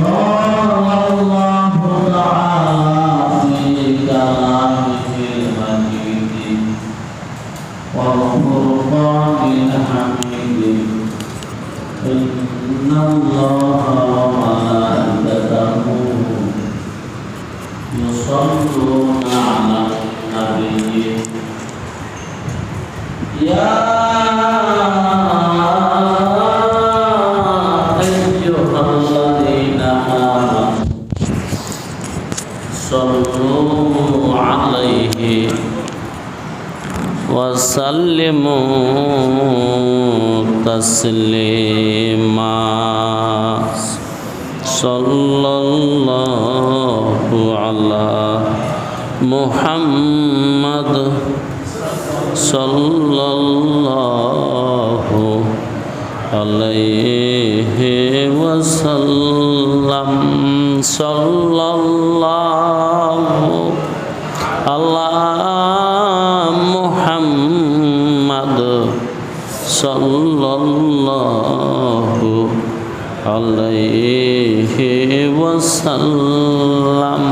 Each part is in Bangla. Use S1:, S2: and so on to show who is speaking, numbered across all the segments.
S1: قال الله تعالى في كلامه المجيد والفرقان الحميد إن الله وملائكته يصلون على النبي يا أيها الذين آمنوا صلوا عليه وسلموا تسليما صلى الله على محمد صلى الله عليه وسلم صلى الله على محمد صلى الله عليه وسلم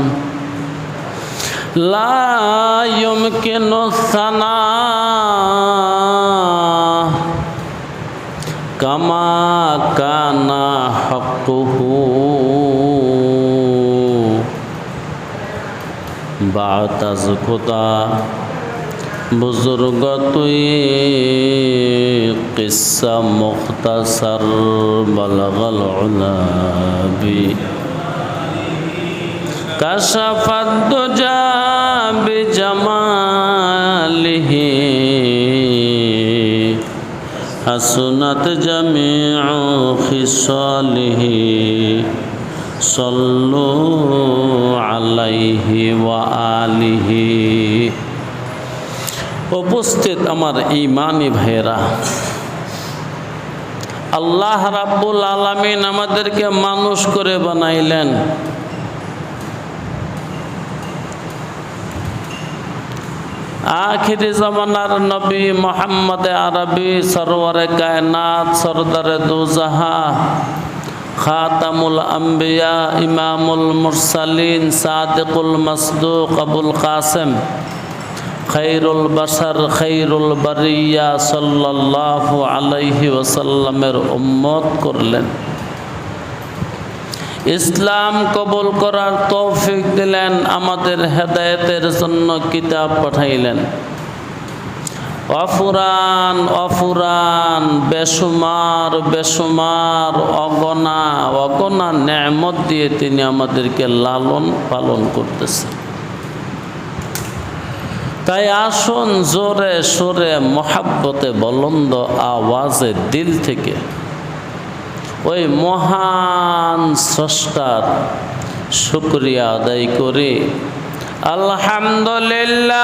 S1: لا يمكن الثناء كما كان حقه بعد از خدا बुजुर्ग तुई किस्सा मुख्तसर बलगल उलाबी कशफत दुजा बिजमालिही हसनत जमीउ खिसालिही सल्लु अलैहि व आलिही। उपस्थित আমার ঈমানী ভাইরা, আল্লাহ রাব্বুল আলামিন আমাদেরকে মানুষ করে বানাইলেন। আখিরি জামানার নবী মুহাম্মদ আরবি সরওয়ারে কায়নাত সরদারে দুজাহা খাতামুল আম্বিয়া ইমামুল মুরসালিন সাদিকুল মাসদুক আবুল কাসেম খৈরুল বাশার খৈরুল বারিয়া সাল্লাল্লাহু আলাইহি ওয়াসাল্লামের উম্মত করলেন। ইসলাম কবুল করার তৌফিক দিলেন, আমাদের হেদায়েতের জন্য কিতাব পাঠাইলেন। অফুরান অফুরান বেশুমার বেশুমার অগণা অগণা নেয়ামত দিয়ে তিনি আমাদেরকে লালন পালন করতেছেন। তাই আসুন জোরে সোরে মহাব্বতে বলন্দ আওয়াজে দিল থেকে ওই মহান স্রষ্টার শুকরিয়া আদায় করি। আলহামদুলিল্লাহ।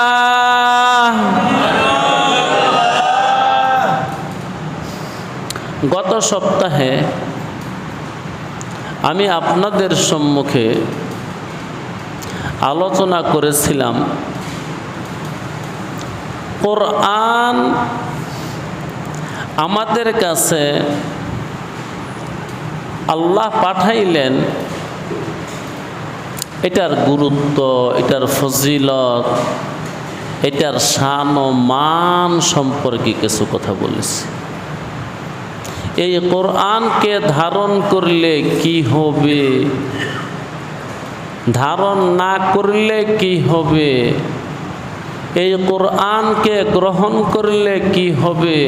S1: গত সপ্তাহে আমি আপনাদের সম্মুখে আলোচনা করেছিলাম কোরআন আমাদের কাছে আল্লাহ পাঠাইলেন, এটার গুরুত্ব, এটার ফজিলত, এটার শান ও মান সম্পর্কে কিছু কথা বলেছি। এই কোরআনকে ধারণ করলে কি হবে, ধারণ না করলে কি হবে, এই কোরআনকে গ্রহণ করলে কি হবে,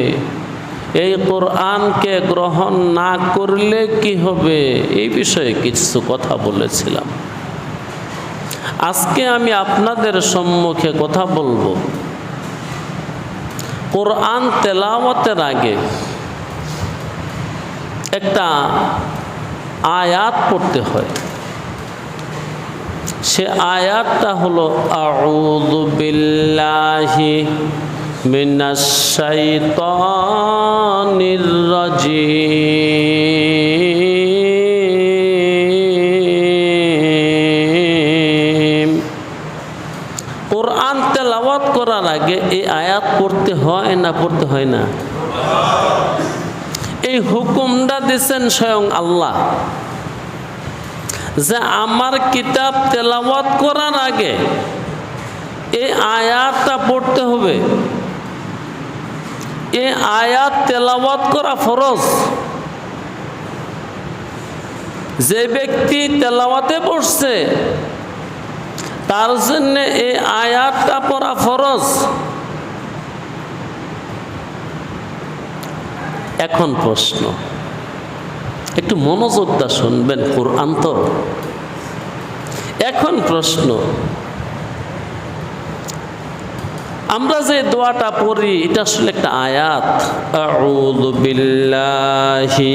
S1: এই কোরআনকে গ্রহণ না করলে কি হবে, এই বিষয়ে কিছু কথা বলেছিলাম। আজকে আমি আপনাদের সম্মুখে কথা বলবো কোরআন তেলাওয়াতের আগে একটা আয়াত পড়তে হয়। সে আয়াতটা হলো আউযু বিল্লাহি মিনাশ শাইতানির রাজিম। কোরআন তেলাওয়াত করার আগে এই আয়াত পড়তে হয় না পড়তে হয় না? এই হুকুমটা দিয়েছেন স্বয়ং আল্লাহ। যে আমার কিতাব তেলাওয়াত করার আগে এই আয়াতটা পড়তে হবে। এই আয়াত তেলাওয়াত করা ফরজ। যে ব্যক্তি তেলাওয়াতে পড়ছে তার জন্য এই আয়াতটা পড়া ফরজ। এখন প্রশ্ন, একটু মনোযোগ দা শুনবেন, কুরআন তো। এখন প্রশ্ন, আমরা যে দোয়াটা পড়ি এটা আসলে একটা আয়াত। আউযু বিল্লাহি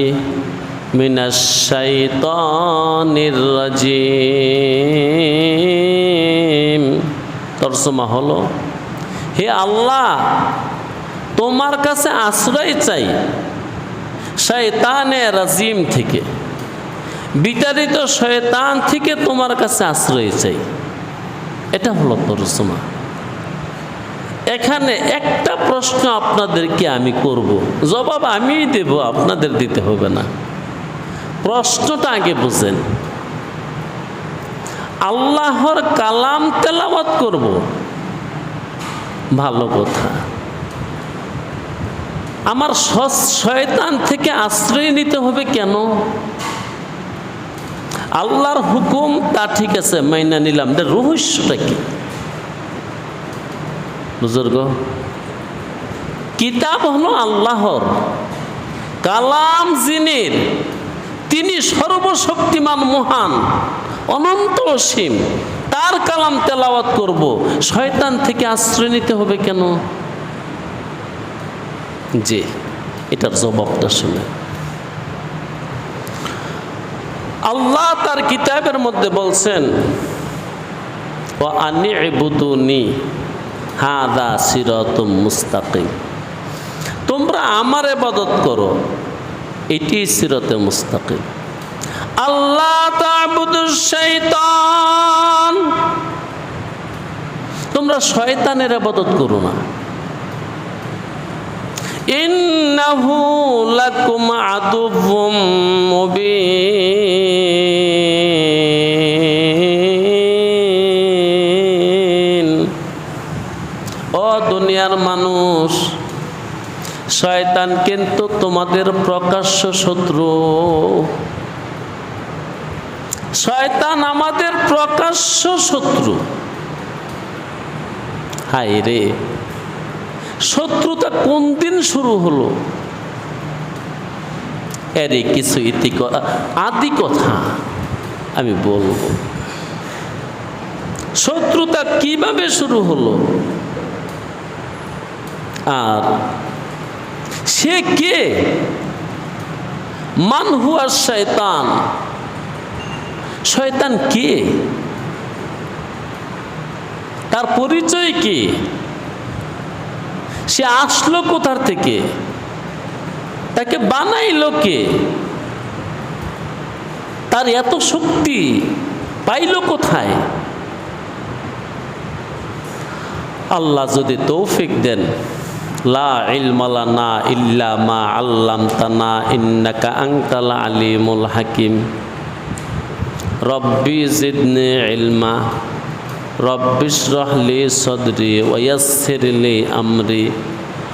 S1: মিনাশ শাইতানির রাজিম। তরজমা হলো, হে আল্লাহ, তোমার কাছে আশ্রয় চাই শয়তানে রাজিম থেকে, বিতাড়িত শয়তান থেকে তোমার কাছে আশ্রয় চাই। এটা হলো তরজমা। এখানে একটা প্রশ্ন আপনাদেরকে আমি করব, জবাব আমিই দেব, আপনাদের দিতে হবে না। প্রশ্নটা আগে বুঝেন। আল্লাহর কালাম তেলাওয়াত করব, ভালো কথা। আমার শয়তান থেকে আশ্রয় নিতে হবে কেন? আল্লাহর হুকুম তা ঠিক আছে, মাইনা নিলাম, রহস্যটা কি? বুজুর্গ, কিতাব হলো আল্লাহর, কালাম জিনের, তিনি সর্বশক্তিমান, মহান, অনন্ত অসীম, তার কালাম তেলাওয়াত করব, শয়তান থেকে আশ্রয় নিতে হবে কেন? জি, এটার জবাবটা শুনে। আল্লাহ তার কিতাবের মধ্যে বলছেন, ওয়া আনি'বুদুনি হাযা সিরাতুম মুস্তাকিম, তোমরা আমার ইবাদত করো, এটি সিরাতে মুস্তাকিম। আল্লাহ তা'বুদুশ শাইতান, তোমরা শয়তানের ইবাদত করো না। ইন্নাহু লাকুম আদুউম মুবিন। ও দুনিয়ার মানুষ, শয়তান কিন্তু তোমাদের প্রকাশ্য শত্রু। শয়তান আমাদের প্রকাশ্য শত্রু। হায় রে, শত্রুতা কোন দিন শুরু হলো? এর কিছু আদি কথা আমি বলবো। শত্রুতা কিভাবে শুরু হলো, আর সে কে? মান হুয়া শয়তান, শয়তান কে? তার পরিচয় কি? সে আসলো কোথার থেকে? তাকে বানাইলো কে? তার এত শক্তি পাইল কোথায়? আল্লাহ যদি তৌফিক দেন, লা ইলমা লানা ইল্লা মা আল্লামতানা ইন্নাকা আনতাল আলিমুল হাকিম। রব্বি জিদনি ইলমা, রব্বি ইশরাহ লি সাদরি ওয়া ইয়াসসির লি আমরি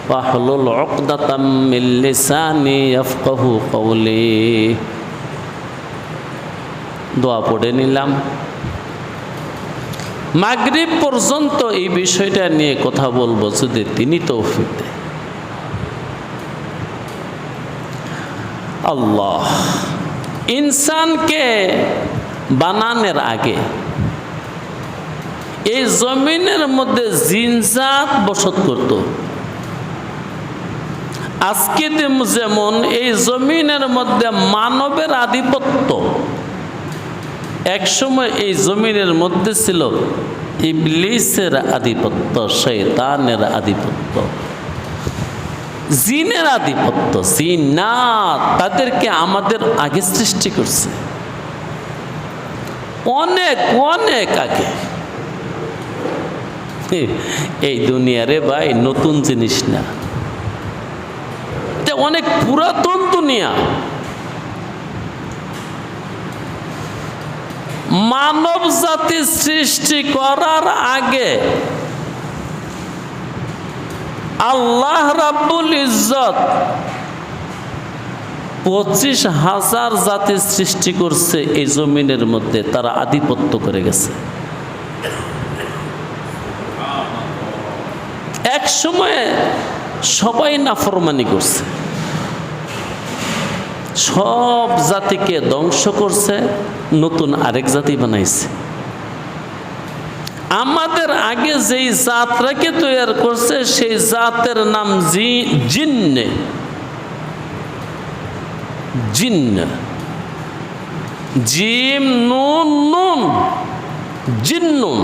S1: ওয়াহলুল উকদাতাম মিন লিসানি ইয়াফকাহু কওলি। দোয়া পড়ে নিলাম। মাগরিব পর্যন্ত এই বিষয়টা নিয়ে কথা বলবো যদি তিনি তৌফিক দেন। আল্লাহ ইনসানকে বানানোর আগে এই জমিনের মধ্যে জিনজাত বসত করত। আজকে যেমন এই জমিনের মধ্যে মানবের আধিপত্য, একসময় এই জমিনের মধ্যে ছিল ইবলিসের আধিপত্য, শয়তানের আধিপত্য, জিনের আধিপত্য। জিন্নাত তাদেরকে আমাদের আগে সৃষ্টি করছে, অনেক অনেক আগে। এই দুনিয়ারে ভাই নতুন জিনিস না, এটা অনেক পুরাতন দুনিয়া। মানব জাতি সৃষ্টি করার আগে আল্লাহ রাব্বুল ইজ্জত 25,000 জাতি সৃষ্টি করছে এই জমিনের মধ্যে, তারা আধিপত্য করে গেছে। এক সময়ে সবাই নাফরমানি করছে, সব জাতিকে ধ্বংস করছে, নতুন আরেক জাতি বানাইছে। আমাদের আগে যেই জাতটাকে তৈরি করছে সেই জাতের নাম জিন্নে। জিন্ন, জিম নুন নুন, জিন্নুন।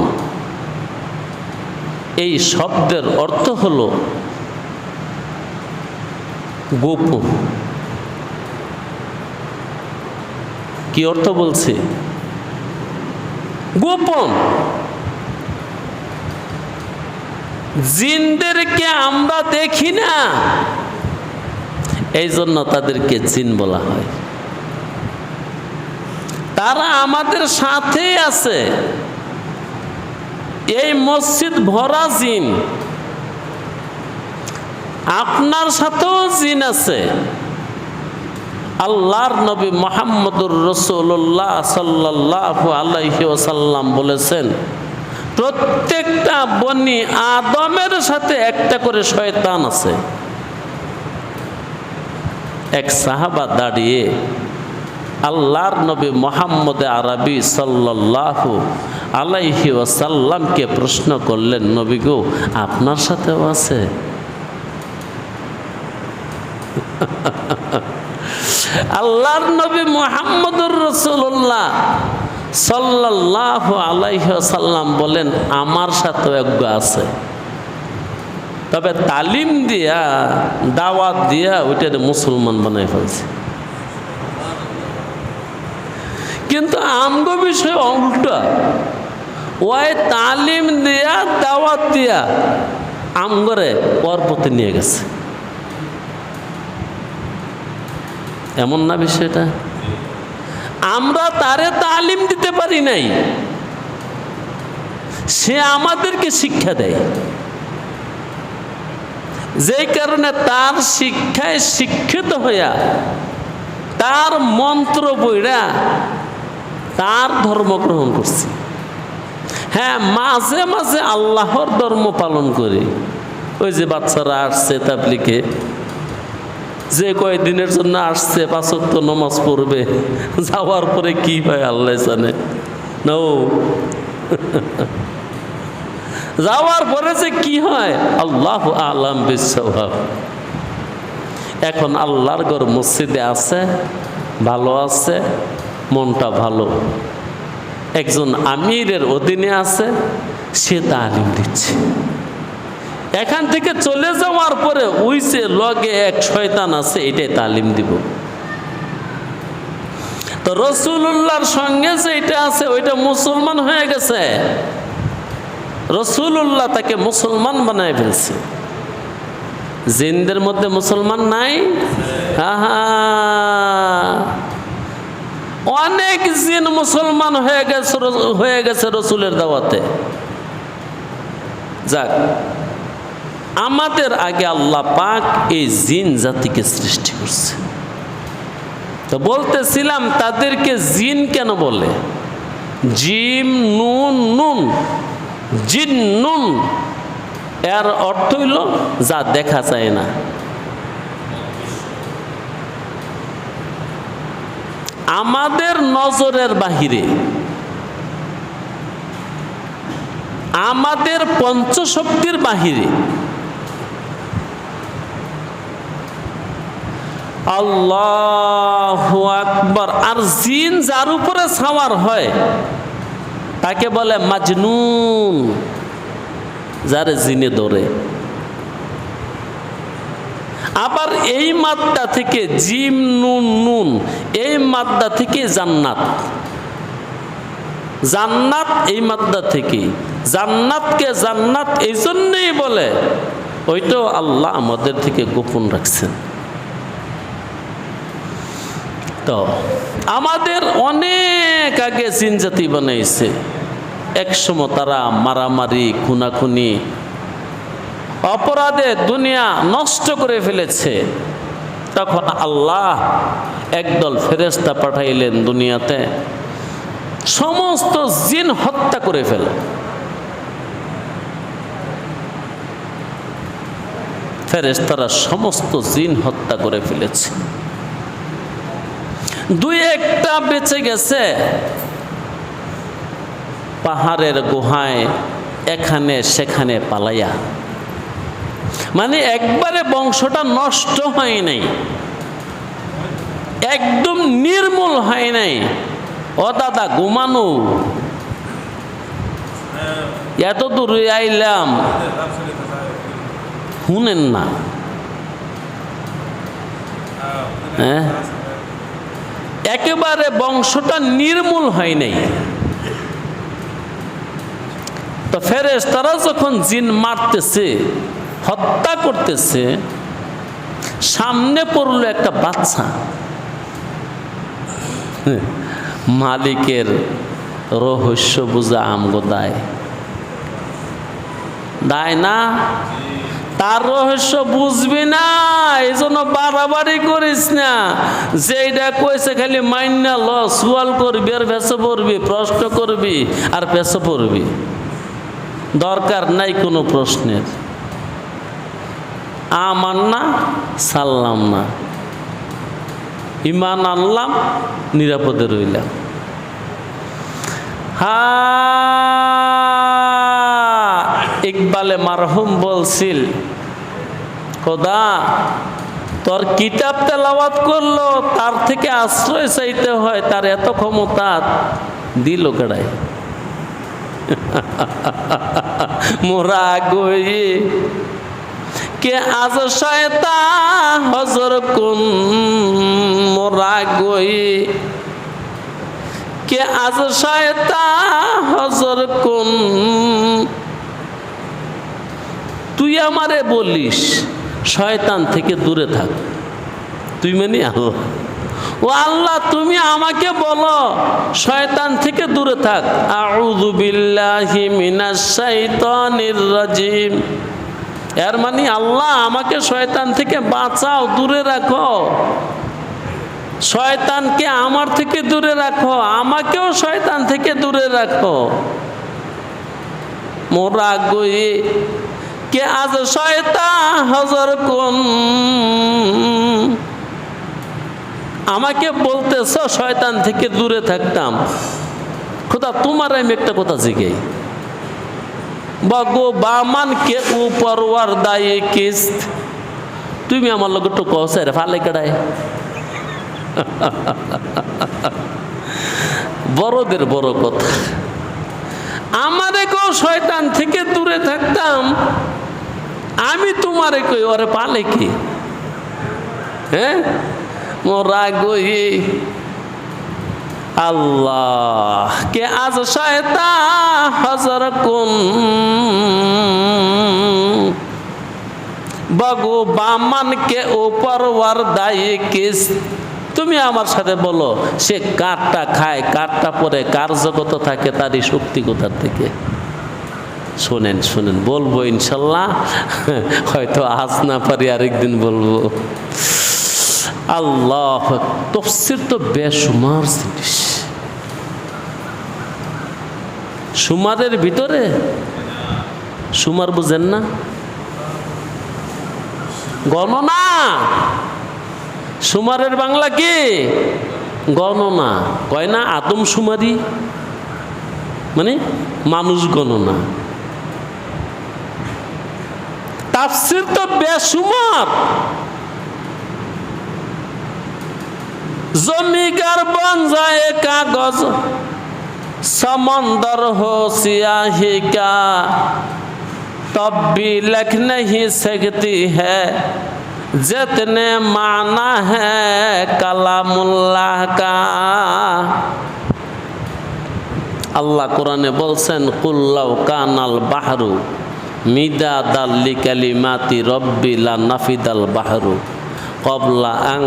S1: এই শব্দের অর্থ হলো গোপন। কি অর্থ বলছে? গোপন। জিনদেরকে আমরা দেখি না, এই জন্য তাদেরকে জিন বলা হয়। তারা আমাদের সাথেই আছে। এই মসজিদ ভরা জিন, আপনার সাথেও জিন আছে। আল্লাহর নবী মুহাম্মদুর রাসূলুল্লাহ সাল্লাল্লাহু আলাইহি ওয়াসাল্লাম বলেছেন, প্রত্যেকটা বনি আদমের সাথে একটা করে শয়তান আছে। এক সাহাবা দাঁড়িয়ে আল্লাহর নবী মুহাম্মদ আরবি সাল্লাল্লাহু আলাইহি ওয়াসাল্লামকে প্রশ্ন করলেন, নবী গো, আপনার সাথেও আছে? আল্লাহর নবী মুহাম্মদুর রাসূলুল্লাহ সাল্লাল্লাহু আলাইহি ওয়াসাল্লাম বলেন, আমার সাথেও একগো আছে, তবে তালিম দিয়া দাওয়াত দিয়া ওইটারে মুসলমান বানাই ফেলছে। কিন্তু আমগো বিষয় উল্টা, ওই তালিম দিয়া দাওয়াত দিয়া আমগরে পর্বতে নিয়ে গেছে। এমন না বিষয়টা? আমরা তারে তালিম দিতে পারি নাই, সে আমাদেরকে শিক্ষা দেয়। যেই কারণে তার শিক্ষায় শিক্ষিত হইয়া, তার মন্ত্র বইরা তার ধর্ম গ্রহণ করছি। হ্যাঁ, মাঝে মাঝে আল্লাহর ধর্ম পালন করি। ওই যে বাচ্চারা আসছে তাবলিগে, যে কয়েকদিনের জন্য আসছে, 5 ওয়াক্ত নামাজ পড়বে, যাওয়ার পরে কি পায় আল্লাহ জানে। নো, যাওয়ার পরে যে কি হয় আল্লাহু আ'লাম বিস-সাওয়াব। এখন আল্লাহর ঘর মসজিদে আছে, ভালো আছে, মনটা ভালো। একজন আমিরের অধীনে আছে, সে তালিম দিচ্ছে। এখান থেকে চলে যাওয়ার পরে ওই যে লগে এক শয়তান আছে, এটাই তালিম দিব। তো রাসূলুল্লাহর সঙ্গে যেটা আছে ওইটা মুসলমান হয়ে গেছে, রাসূলুল্লাহ তাকে মুসলমান বানায় ফেলছে। জিনদের মধ্যে মুসলমান নাই? অনেক জিন মুসলমান হয়ে গেছে রসুলের দাওয়াতে। যাক, আমাদের আগে আল্লাহ পাক এই জিন জাতিকে সৃষ্টি করছে। তো বলতেছিলাম, তাদেরকে জিন কেন বলে? জিম নুন নুন, জিন্নুন, এর অর্থ হইল যা দেখা যায় না। আমাদের নজরের বাহিরে, আমাদের পঞ্চশক্তির বাহিরে। আল্লাহু আকবার। আর জিন যার উপরে সাওয়ার হয় তাকে বলে মাজনুন, যারে জিনে ধরে। আবার এই মাদ্দা থেকে, জিম নুন নুন, এই মাদ্দা থেকে জান্নাত, জান্নাত এই মাদ্দা থেকে। জান্নাতকে জান্নাত এই জন্যই বলে, ওইটাও আল্লাহ আমাদের থেকে গোপন রাখছেন। তো আমাদের অনেক আগে জিন জাতি বানাইছে। একসময় তারা মারামারি, খুনাখুনি, অপরাধে দুনিয়া নষ্ট করে ফেলেছে। তখন আল্লাহ একদল ফেরেশতা পাঠাইলেন দুনিয়াতে, সমস্ত জিন হত্যা করে ফেল। ফেরেশতারা সমস্ত জিন হত্যা করে ফেলেছে। দুই একটা বেঁচে গেছে পাহাড়ের গুহায় এখানে সেখানে পালাইয়া। মানে একবারে বংশটা নষ্ট হয় নাই, একদম নির্মূল হয় নাই। ও দাদা ঘুমানো, এত দূরে আইলাম, শুনেন না? হ্যাঁ, একেবারে বংশটা নির্মূল হয় নাই। তো ফেরেশতারা যখন জিন মারতেছে, হত্যা করতেছে, সামনে পড়লো একটা বাচ্চা। মালিকের রহস্য বুঝা আমগো দায়, দায় না? তার রহস্য বুঝবি না, এই জন্য বাড়াবাড়ি করিস না। যেটা কইছে খালি মাইন্না ল, সুয়াল করবি আর ভেসে পড়বি, প্রশ্ন করবি আর ভেসে পড়বি। দরকার নাই কোনো প্রশ্নের। আমার না, সারলাম না, ইমান আনলাম, নিরাপদে রইলাম। ইকবালে মারহুম বলছিল, খোদা তোর কিতাব তেলাওয়াত করলো, তার থেকে আশ্রয় চাইতে হয়, তার এত ক্ষমতা দিল কেড়াই। মোরা গই কে আজ শয়তান হজর কুন, মোরা গই কে আজ শয়তান হজর কুন। তুই আমারে বলিস শয়তান থেকে দূরে থাক, তুই মানে আল্লাহ। ও আল্লাহ, তুমি আমাকে বলো শয়তান থেকে দূরে থাক। আউযু বিল্লাহি মিনাশ শাইতানির রাজিম। এর মানে আল্লাহ আমাকে শয়তান থেকে বাঁচাও, দূরে রাখো। শয়তানকে আমার থেকে দূরে রাখো, আমাকেও শয়তান থেকে দূরে রাখো। মোরা গই কে আজ শয়তান হজর কোন, আমাকে বলতেছ শয়তান থেকে দূরে থাকতাম। খোদা তোমার আমি একটা কথা জিজ্ঞাই, বাগো বামান কে উপর ওয়ার দায়ে কিস্ত, তুমি আমার লোক একটু কসে রে ফালে কেড়ায়। বড়দের বড় কথা। আমারে কেউ শয়তান থেকে দূরে থাকতাম, আমি তোমারে কই ওরে পালে কি? হ্যাঁ, মোরা গই আল্লাহ কে আজ শয়তান হজর কুন, বাগো বামান কে উপর ওয়ার দায়ে কিস। তুমি আমার সাথে বলো সে কারটা খায়, কারটা পরে, কার জগত থাকে, তারই শক্তি কোথার থেকে? শোনেন শোনেন, বলবো ইনশাল্লাহ, হয়তো আজ না পারি আরেকদিন বলবো। আল্লাহ, তাফসীর তো বেশুমার জিনিস। সুমারের ভিতরে সুমার বুঝেন না? গণনা। সুমারের বাংলা কি? গণনা। কয় না আদমশুমারি, মানে মানুষ গণনা। তাফসীর তো বেশুমার। জমিগার বন যায় কাগজ, समंदर हो सियाही का, तब भी लिख नहीं सकती है जितने माना है कलामुल्लाह का। আল্লাহ কোরআনে বলছেন, কুল্লাউ কানাল বাহরু মিদাদাল লিকালিমাতি রব্বি লা নাফিদাল বাহরু ক্বাবলা আন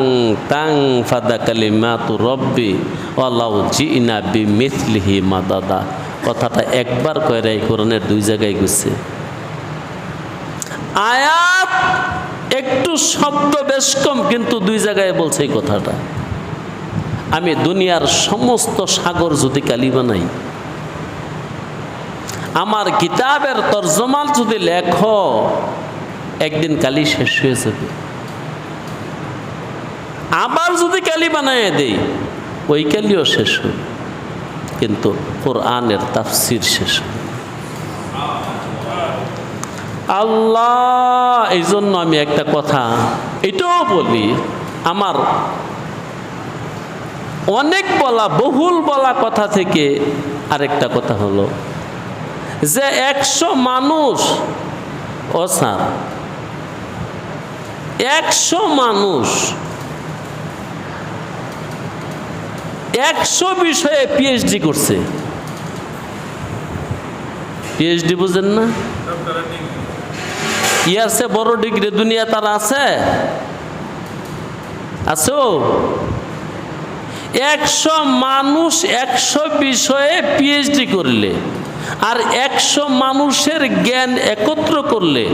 S1: তানফাদা কালিমাতু রাব্বি ওয়ালাউ জিনা বিমিথলিহি মাদাদা। কথাটা একবার কইরা এই কোরআনের 2 জায়গায় গেছে। আয়াত একটু শব্দ বেশ কম, কিন্তু 2 জায়গায় বলছে এই কথাটা। আমি দুনিয়ার সমস্ত সাগর যদি কালি বানাই, আমার কিতাবের তরজমাল যদি লেখো, একদিন কালি শেষ হয়ে যাবে। আবার যদি কালি বানায় দেই, ওই কালিও শেষ হবে, কিন্তু কোরআনের তাফসির শেষ হবে। আল্লাহ, এই জন্য আমি একটা কথা এটাও বলি, আমার অনেক বলা, বহুল বলা কথা থেকে আরেকটা কথা হলো যে 100 মানুষ, ও স্যার, 100 মানুষ 100 বিষয়ে পিএইচডি করছে। পিএইচডি বুঝেন না? ইয়ার চেয়ে বড় ডিগ্রি দুনিয়া তার আছে? আছো? 100 মানুষ 100 বিষয়ে পিএইচডি করলে আর 100 মানুষের জ্ঞান একত্র করলে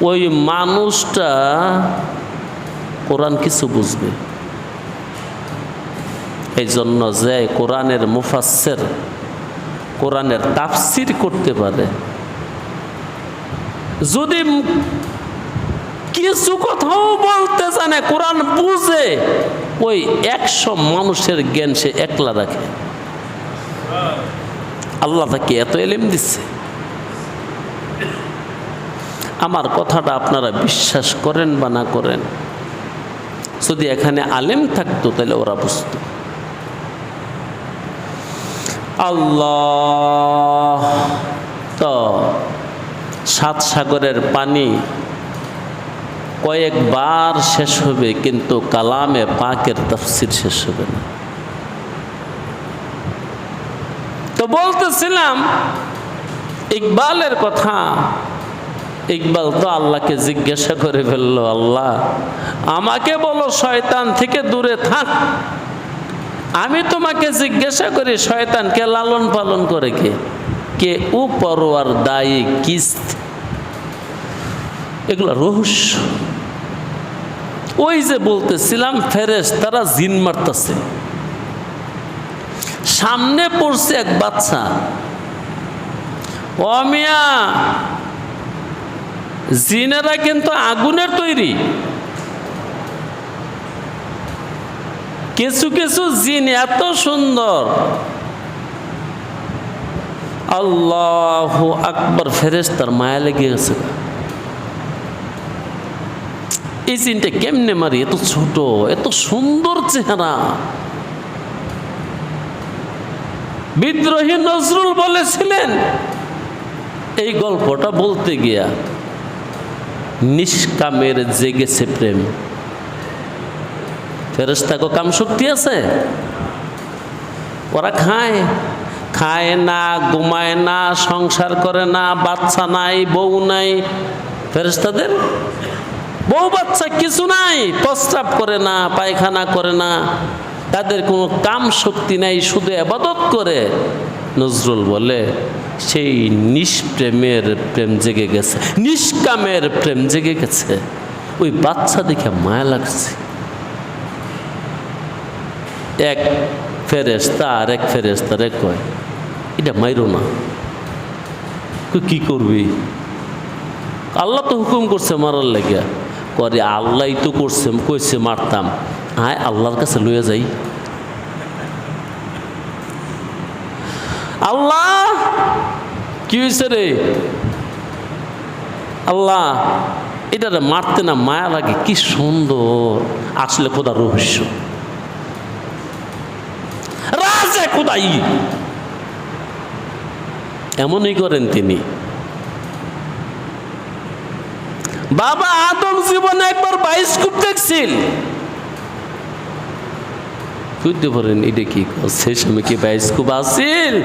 S1: ওই মানুষটা কোরআন কিছু বুঝবে। এই জন্য যে কোরআনের মুফাসসির, কোরআনের তাফসির করতে পারে, যদি কিছু কথাও বলতে জানে, কোরআন বুঝে, ওই 100 মানুষের জ্ঞান সে একলা রাখে। আল্লাহ তাকে এত ইলম দিচ্ছে। আমার কথাটা আপনারা বিশ্বাস করেন বা না করেন, যদি এখানে আলেম থাকতো তাহলে ওরা বুঝতো। আল্লাহ, তো 7 সাগরের পানি কয়েকবার শেষ হবে, কিন্তু কালামে পাকের তাফসির শেষ হবে না। তো বলতেছিলাম ইকবালের কথা। ইকবাল তো আল্লাহকে জিজ্ঞাসা করে ফেললো, আল্লাহ আমাকে বলো শয়তান থেকে দূরে থাক, আমি তোমাকে জিজ্ঞাসা করি শয়তানকে লালন পালন করে কে? কে উপরওয়ার দায়ী কিস্ত? এগুলো রহস্য। ওই যে বলতেছিলাম ফেরেশতারা জিন মারতেছে, সামনে পড়ছে এক বাচ্চা। ও মিয়া, জিনেরা কিন্তু আগুনের তৈরি। কিছু কিছু জিন এত সুন্দর, আল্লাহু আকবার, ফেরেশতার মায়া লেগে গেছে। এই জিনটা কেমনে মারি? এত ছোট, এত সুন্দর চেহারা। বিদ্রোহী নজরুল বলেছিলেন, এই গল্পটা বলতে গিয়া, নিষ্কামের জেগেছে প্রেম। ফেরেশতাকে কাম শক্তি আছে, ওরা খায় খায় না, ঘুমায় না, সংসার করে না, বাচ্চা নাই, বউ নাই। ফেরেশতাদের বউ বাচ্চা কিছু নাই, প্রস্রাব করে না, পায়খানা করে না, তাদের কোনো কাম শক্তি নাই, শুধু ইবাদত করে। নজরুল বলে সেই নিষ্প্রেমের প্রেম জেগে গেছে, নিষ্কামের প্রেম জেগে গেছে। ওই বাচ্চা দেখে মায়া লাগছে। এক ফেরেশতা আর এক ফেরেশতারে কয়, এটা মাইরো না। কি করবি? আল্লাহ তো হুকুম করছে মারার লাগিয়া। করে আল্লাহ তো করছে, কইছে মারতাম, আয় আল্লাহর কাছে লইয়া যাই। আল্লাহ কি হয়েছে রে? আল্লাহ এটা মারতে না মায়া লাগে, কি সুন্দর। আসলে খোদা রহস্য, রাজে খোদাই এমনই করেন তিনি। বাবা আদম জীবনে একবার বায়োস্কোপ দেখছিল, বুঝতে পারেন এটা কি সেই সময় কি বায়োস্কোপ আসিল?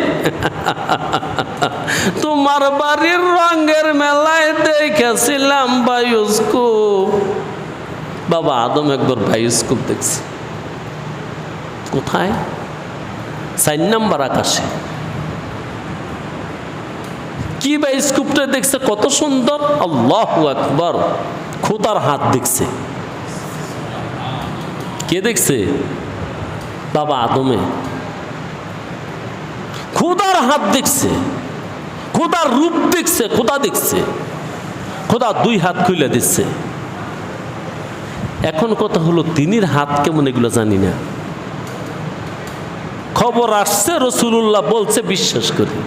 S1: তোমার বাড়ির রঙের মেলায় দেখেছিলাম বায়োস্কোপ। বাবা আদম একবার বায়োস্কোপ দেখছে। কোথায়? 4 নম্বর আকাশে। কি বায়োস্কোপটা দেখছে, কত সুন্দর! আল্লাহু আকবার। খোদার হাত দেখছে। কে দেখছে? বাবা আদমে খোদার হাত দেখছে, খোদার রূপ দেখছে, খোদা দেখছে। খোদা 2 হাত খুলে দিচ্ছে। এখন কথা হলো তিনির হাত কেমন এগুলো জানি না। খবর আসছে, রাসূলুল্লাহ বলছে, বিশ্বাস করি।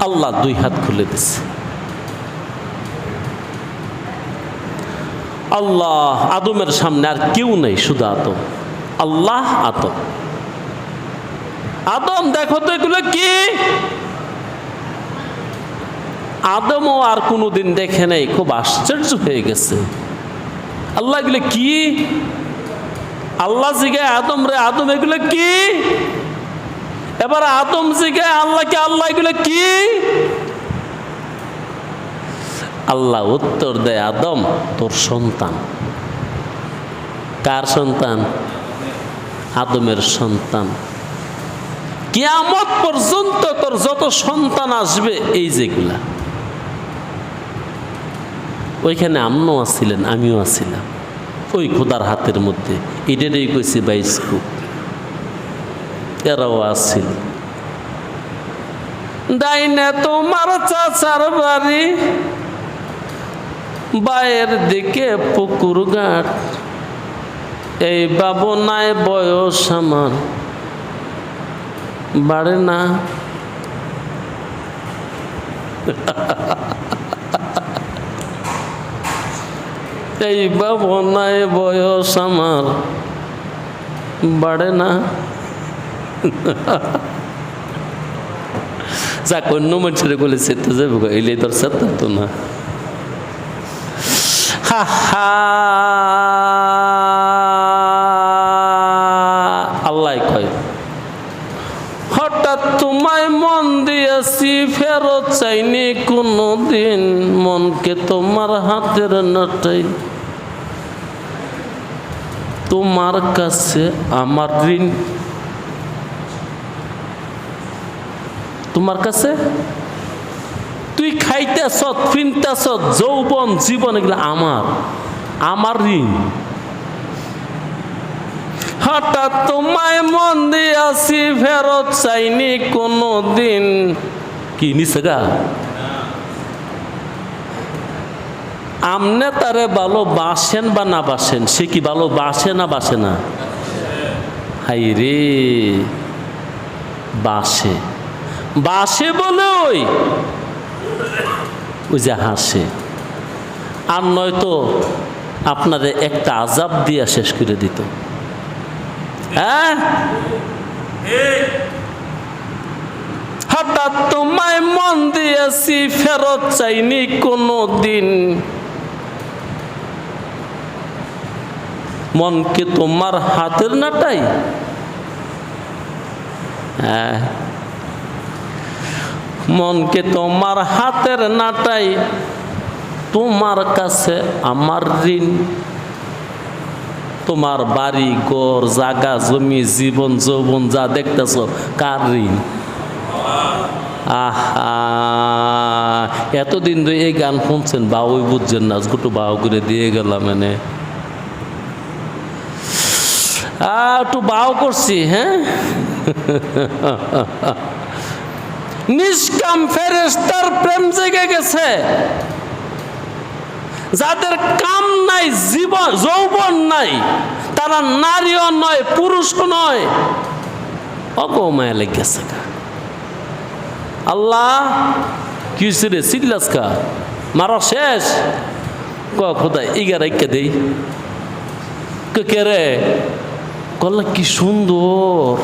S1: আল্লাহ 2 হাত খুলে দিচ্ছে। আল্লাহ আদমের সামনে আর কেউ নেই, শুধু আদম। আল্লাহ আদম। আদম দেখো তো এগুলো কি? আদমও আর কোনোদিন দেখে নাই, খুব আশ্চর্য হয়ে গেছে। আল্লাহ এগুলো কি? আল্লাহ জিগায় আদম রে, আদম এগুলো কি? এবার আদম জিগায় আল্লাহকে, আল্লাহ এগুলো কি? আল্লাহ উত্তর দেয়, আদম তোর সন্তান। কার সন্তান? আদমের সন্তান। কিয়ামত পর্যন্ত তোর যত সন্তান আসবে এই যেগুলা। ওইখানে আম্মাও আছিলেন, আমিও আছিলাম, ওই খোদার হাতের মধ্যে। এটারই কইছি বায়োস্কোপ। এরাও আসছিল। ডাইনে তোমার চাচার বাড়ি, বায়ের দিকে পুকুর ঘাট। এই বাবনায় বয়স আমার বাড়ে না। এই বাবনায় বয়স আমার বাড়ে না। যাক, অন্য মানুষের বলে সেতে যাবো, এলে তোর সেতে তো না। আল্লাহ কয়, হঠাৎ তোমায় মন দিয়েছি, ফেরত চাইনি কোনো দিন। মনকে তোমার হাতের নাটাই, তোমার কাছে আমার ঋণ। তোমার কাছে তুই খাইতেছ, ফিনতেছ, যৌবন জীবন এগুলো আমার ঋণ। হঠাৎ তোমায় মন দিয়াছি, ফেরত চাইনি কোনো দিন। কি নিছে গা? আমনে তারে ভালোবাসেন বা না বাসেন, সে কি ভালোবাসে না বাসে না? হাই রে, বাসে। বাসে বলে ওই যে হাসে। আর নয়তো আপনাদের একটা আজাব দিয়া শেষ করে দিত। হ্যাঁ, হঠাৎ তোমায় মন দিয়েছি, ফেরত চাইনি কোনো দিন। মনকে তোমার হাতের নাটাই। হ্যাঁ, মনকে তোমার হাতের নাটাই, তোমার কাছে আমার ঋণ। তোমার বাড়ি ঘর জাগা জমি জীবন যৌবন যা দেখতেছ, কার ঋণ? আহা, এতদিন ধরে এই গান শুনছেন, বাউই বুঝছেন না, একটু বাউ করে দিয়ে গেলাম। মানে একটু বাউ করছি। হ্যাঁ, নিষ্কাম ফেরেশতার প্রেম জেগে গেছে। যাদের কাম নাই, জীবন যৌবন নাই, তারা নারীও নয়, পুরুষও নয়, অগমায়া লেগেছে। আল্লাহ কি রে সিল্লাস কা মারা শেষ? খোদা ইগার কে দেই কে রে? কল্লা কি সুন্দর!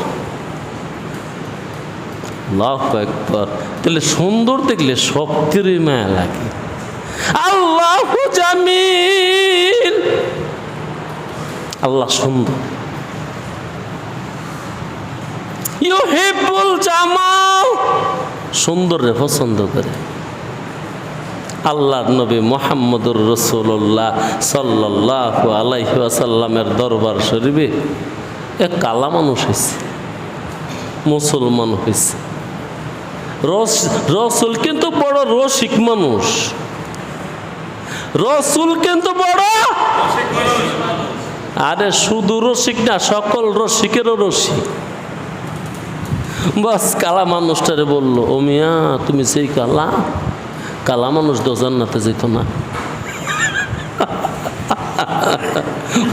S1: আল্লাহু আকবার। তাহলে সুন্দর দেখলে সবটিরই মায়া লাগে। আল্লাহু জামিল, আল্লাহ সুন্দর। ইউহিব্বুল জামাল, সুন্দরে পছন্দ করে। আল্লাহর নবী মুহাম্মদুর রাসূলুল্লাহ সাল্লাল্লাহু আলাইহি ওয়াসাল্লামের দরবার শরীফে এক কালা মানুষ হয়েছে, মুসলমান হয়েছে। রসুল কিন্তু বড় রসিক মানুষ, রসুল কিন্তু বড়, আরে শুধু রসিক না, সকল রসিকেরও রসিক। বাস কালা মানুষটারে বললো, ও মিয়া তুমি সেই কালা, কালা মানুষ তো জান্নাতে যেত না।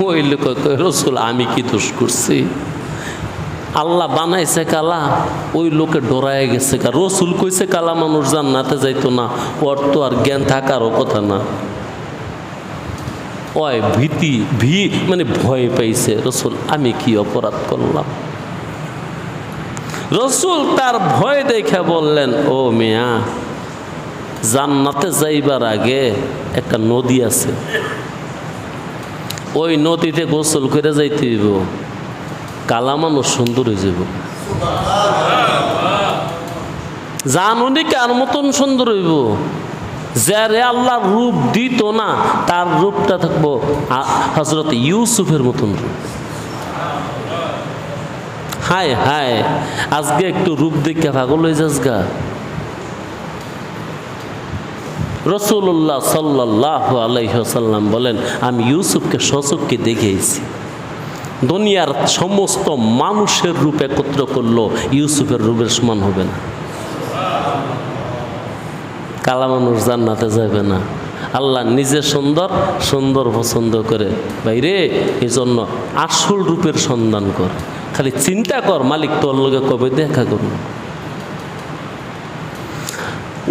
S1: ওই লোক কয়, রসুল আমি কি দোষ করছি? আল্লাহ বানাইছে কালা, ওই লোকে ডরায় গেছে। রসুল কইছে কালা মানুষ জান্নাতে যাইতো না, ওর তো আর জ্ঞান থাকারও কথা না। ওই মানে ভয় পাইছে, রসুল আমি কি অপরাধ করলাম? রসুল তার ভয় দেখে বললেন, ও মিয়া জান্নাতে যাইবার আগে একটা নদী আছে, ওই নদীতে গোসল করে যাইতে হইব, কালা মানুষ সুন্দর হয়ে যাব। জানুনি কার মতন সুন্দর হইব? যারে আল্লাহ রূপ দিত না, তার রূপটা থাকবো হযরত ইউসুফের মতন রূপ। হায় হায়, আজকে একটু রূপ দেখে পাগল হয়ে যাস গা। রাসূলুল্লাহ সাল্লাল্লাহু আলাইহি ওয়াসাল্লাম বলেন, আমি ইউসুফকে সচক্ষে দেখেছি। দুনিয়ার সমস্ত মানুষের রূপ একত্র করলো, ইউসুফের রূপের সমান হবে না। কালা মানুষ জান্নাতে যাবে না। আল্লাহ নিজে সুন্দর, সুন্দর পছন্দ করে। ভাইরে, এই জন্য আসল রূপের সন্ধান কর। খালি চিন্তা কর, মালিক তোর লগে কবে দেখা করব।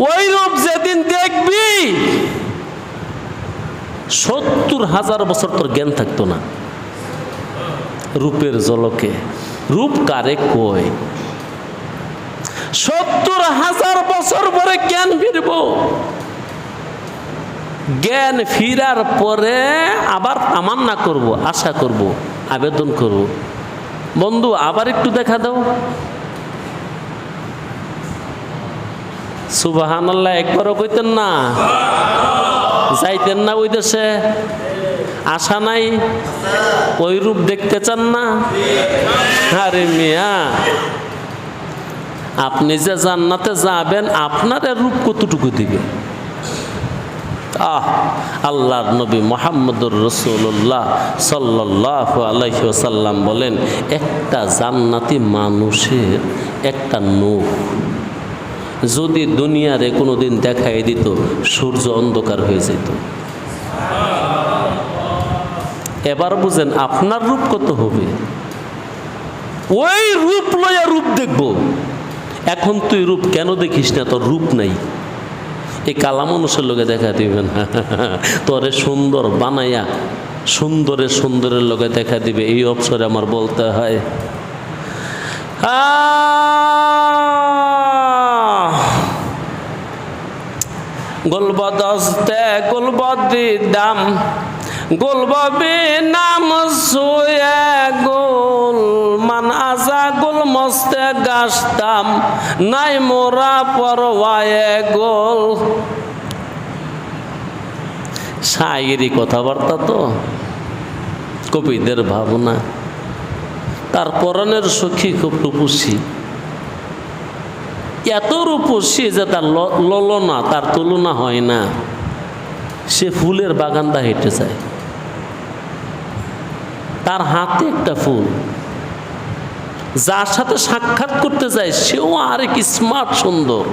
S1: ওই রূপ যেদিন দেখবি ৭০,০০০ বছর তোর জ্ঞান থাকতো না। রূপের ঝলকে, রূপ কারে কয়? ৭০,০০০ বছর পরে জ্ঞান ফিরব। জ্ঞান ফিরার পরে আবার তামান্না করব, আশা করব, আবেদন করব, বন্ধু আবার একটু দেখা দাও। সুবহানাল্লাহ একবারও কইতেন না? যাইতেন না ওই দেশে? আশা নাই? ওই রূপ দেখতে চান না? আরে মিয়া, আপনি যে জান্নাতে যাবেন, আপনার রূপ কতটুকু দিবে? আল্লাহর নবী মুহাম্মদুর রাসূলুল্লাহ সাল্লাল্লাহু আলাইহি ওয়াসাল্লাম বলেন, একটা জান্নাতি মানুষের একটা নূর যদি দুনিয়ারে কোনোদিন দেখাই দিত, সূর্য অন্ধকার হয়ে যেত। এবার বুঝেন আপনার রূপ কত হবে। ওই রূপ লয়া রূপ দেখব। এখন তুই রূপ কেন দেখিস না? তোর রূপ নাই। এই কালা মানুষের লোকে দেখা দিবেন, তোরে সুন্দর বানাইয়া সুন্দরের লোকে দেখা দিবে। এই অবসরে আমার বলতে হয়, গোলবদস্তে গোলবদি দাম গোলববি নাম সোয়ে গোল মান আজা গোল মস্তে গাছতাম নাই মোরা পরওয়ায়ে গোল। শায়েরি কথাবার্তা তো কবিদের ভাবনা। তার পরনের সখী খুব রূপসী, এত রূপসী যে তার ললনা, তার তুলনা হয় না। সে ফুলের বাগানটা হেঁটে যায়, তার হাতে একটা ফুল, যার সাথে সাক্ষাৎ করতে যায় সেও আরেক স্মার্ট সুন্দর।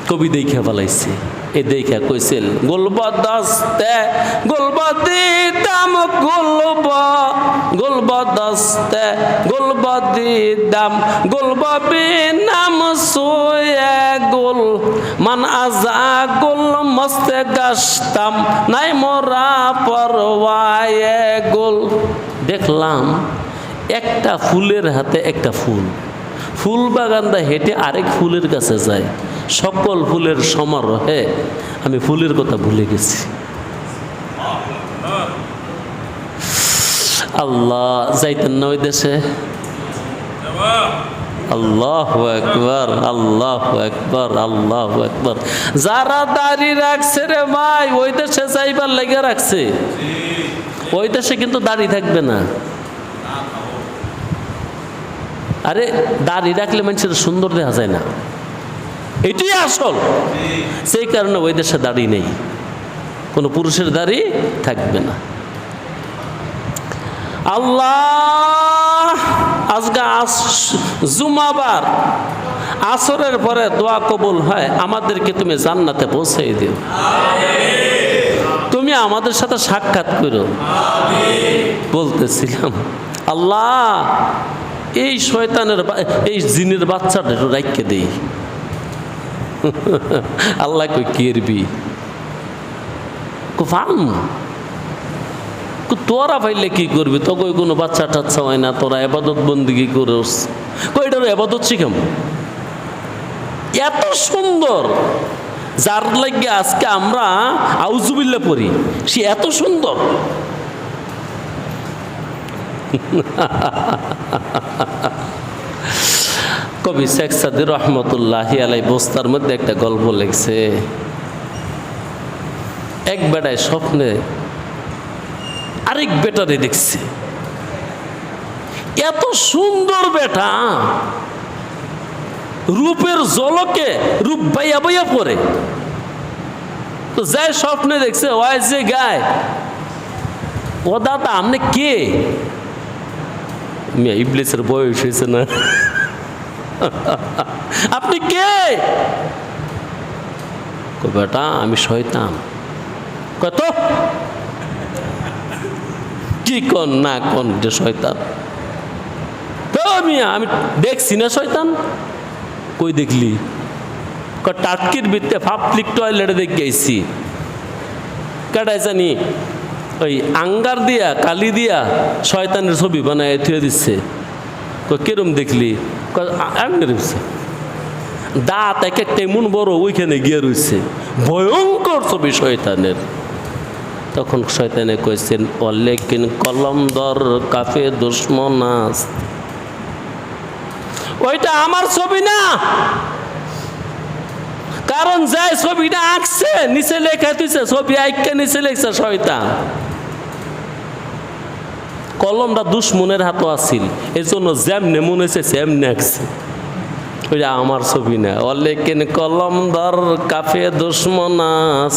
S1: কবি দেখা ফেলাইছে, এ দেখা কইছিল গোলবদস্তে গোলবদি দাম গোলবদস্তে গোলবদি দাম গোলববি নাম সোয়ে গোল মান আজা গোল মস্তে গাছতাম নাই মোরা পরওয়ায়ে গোল। দেখলাম একটা ফুলের হাতে একটা ফুল, ফুল বাগানটা হেঁটে আরেক ফুলের কাছে যায়। সকল ফুলের সমারোহে আমি ফুলের কথা ভুলে গেছি। আল্লাহ, যাইতেন না ওই দেশে? আল্লাহু আকবার, আল্লাহু আকবার, আল্লাহু আকবার। যারা দাড়ি রাখছে রে ভাই, ওই দেশে যাইবার লেগে রাখছে, ওই দেশে কিন্তু দাড়ি থাকবে না। আরে দাড়ি রাখলে মানুষের সুন্দর দেখা যায় না, এটাই আসল। সেই কারণে ওই দেশে দাড়ি নেই, কোনো পুরুষের দাড়ি থাকবে না। আল্লাহ, আজকে জুমাবার আসরের পরে দোয়া কবুল হয়, আমাদেরকে তুমি জান্নাতে পৌঁছে দিও, তুমি আমাদের সাথে সাক্ষাৎ করো। বলতেছিলাম আল্লাহ, এই শয়তানের এই জিনের বাচ্চাটা একটু রাইখে দেই। আল্লাহ কই কেরবি ফার্ম, তোরা পাইলে কি করবি? তো কই কোনো বাচ্চা টাচ্চা হয় না, তোরা এবাদত বন্দিগি করস। কইটার এবাদত শিখাম, এত সুন্দর যার লাগে আজকে আমরা আউজুবিল্লাহ পড়ি, সে এত সুন্দর। কবি শেখ সাদী রহমতুল্লাহি আলাই বস্তার মধ্যে একটা গল্প লিখছে। এক বেটায় স্বপ্নে আরেক বেটারে দেখছে, এত সুন্দর বেটা, রূপের জলকে রূপ বাইয়া বাইয়া পড়ে। তো যাই স্বপ্নে দেখছে, ওই যে গায়, ও দাদা আপনি কে? ইবলিসের বয়স হয়েছে না, আপনি কে? বেটা আমি শয়তান। কত কি কন না কন যে শয়তান? আমি দেখছি না শয়তান। কই দেখলি? টাটকির ভিত্তে পাবলিক টয়লেটে দেখ গেছি। কাটাই জানি ওই আঙ্গার দিয়া কালি দিয়া শয়তানের ছবি বানায় থুয়ে দিচ্ছে। কিরম দেখলি? দাঁত এক একটা এমন বড়, ওইখানে গিয়ে রয়েছে, ভয়ঙ্কর ছবি শয়তানের। তখন শয়তানে কইছেন, অলেকিন কলম দর কাফে দুশ্মনাস, ওইটা আমার ছবি না। কারণ যে ছবিটা আঁকছে নিচে লেখা দিছে, ছবি আঁকে নিচে লেখছে শয়তান। কলমটা দুশ্মনের হাতও আছিল, এই জন্য যেমনে মনে হয়েছে সেমনে আঁকছে, ওইটা আমার ছবি না। অলেকিন কলম দর কাফে দুশ্মনাস,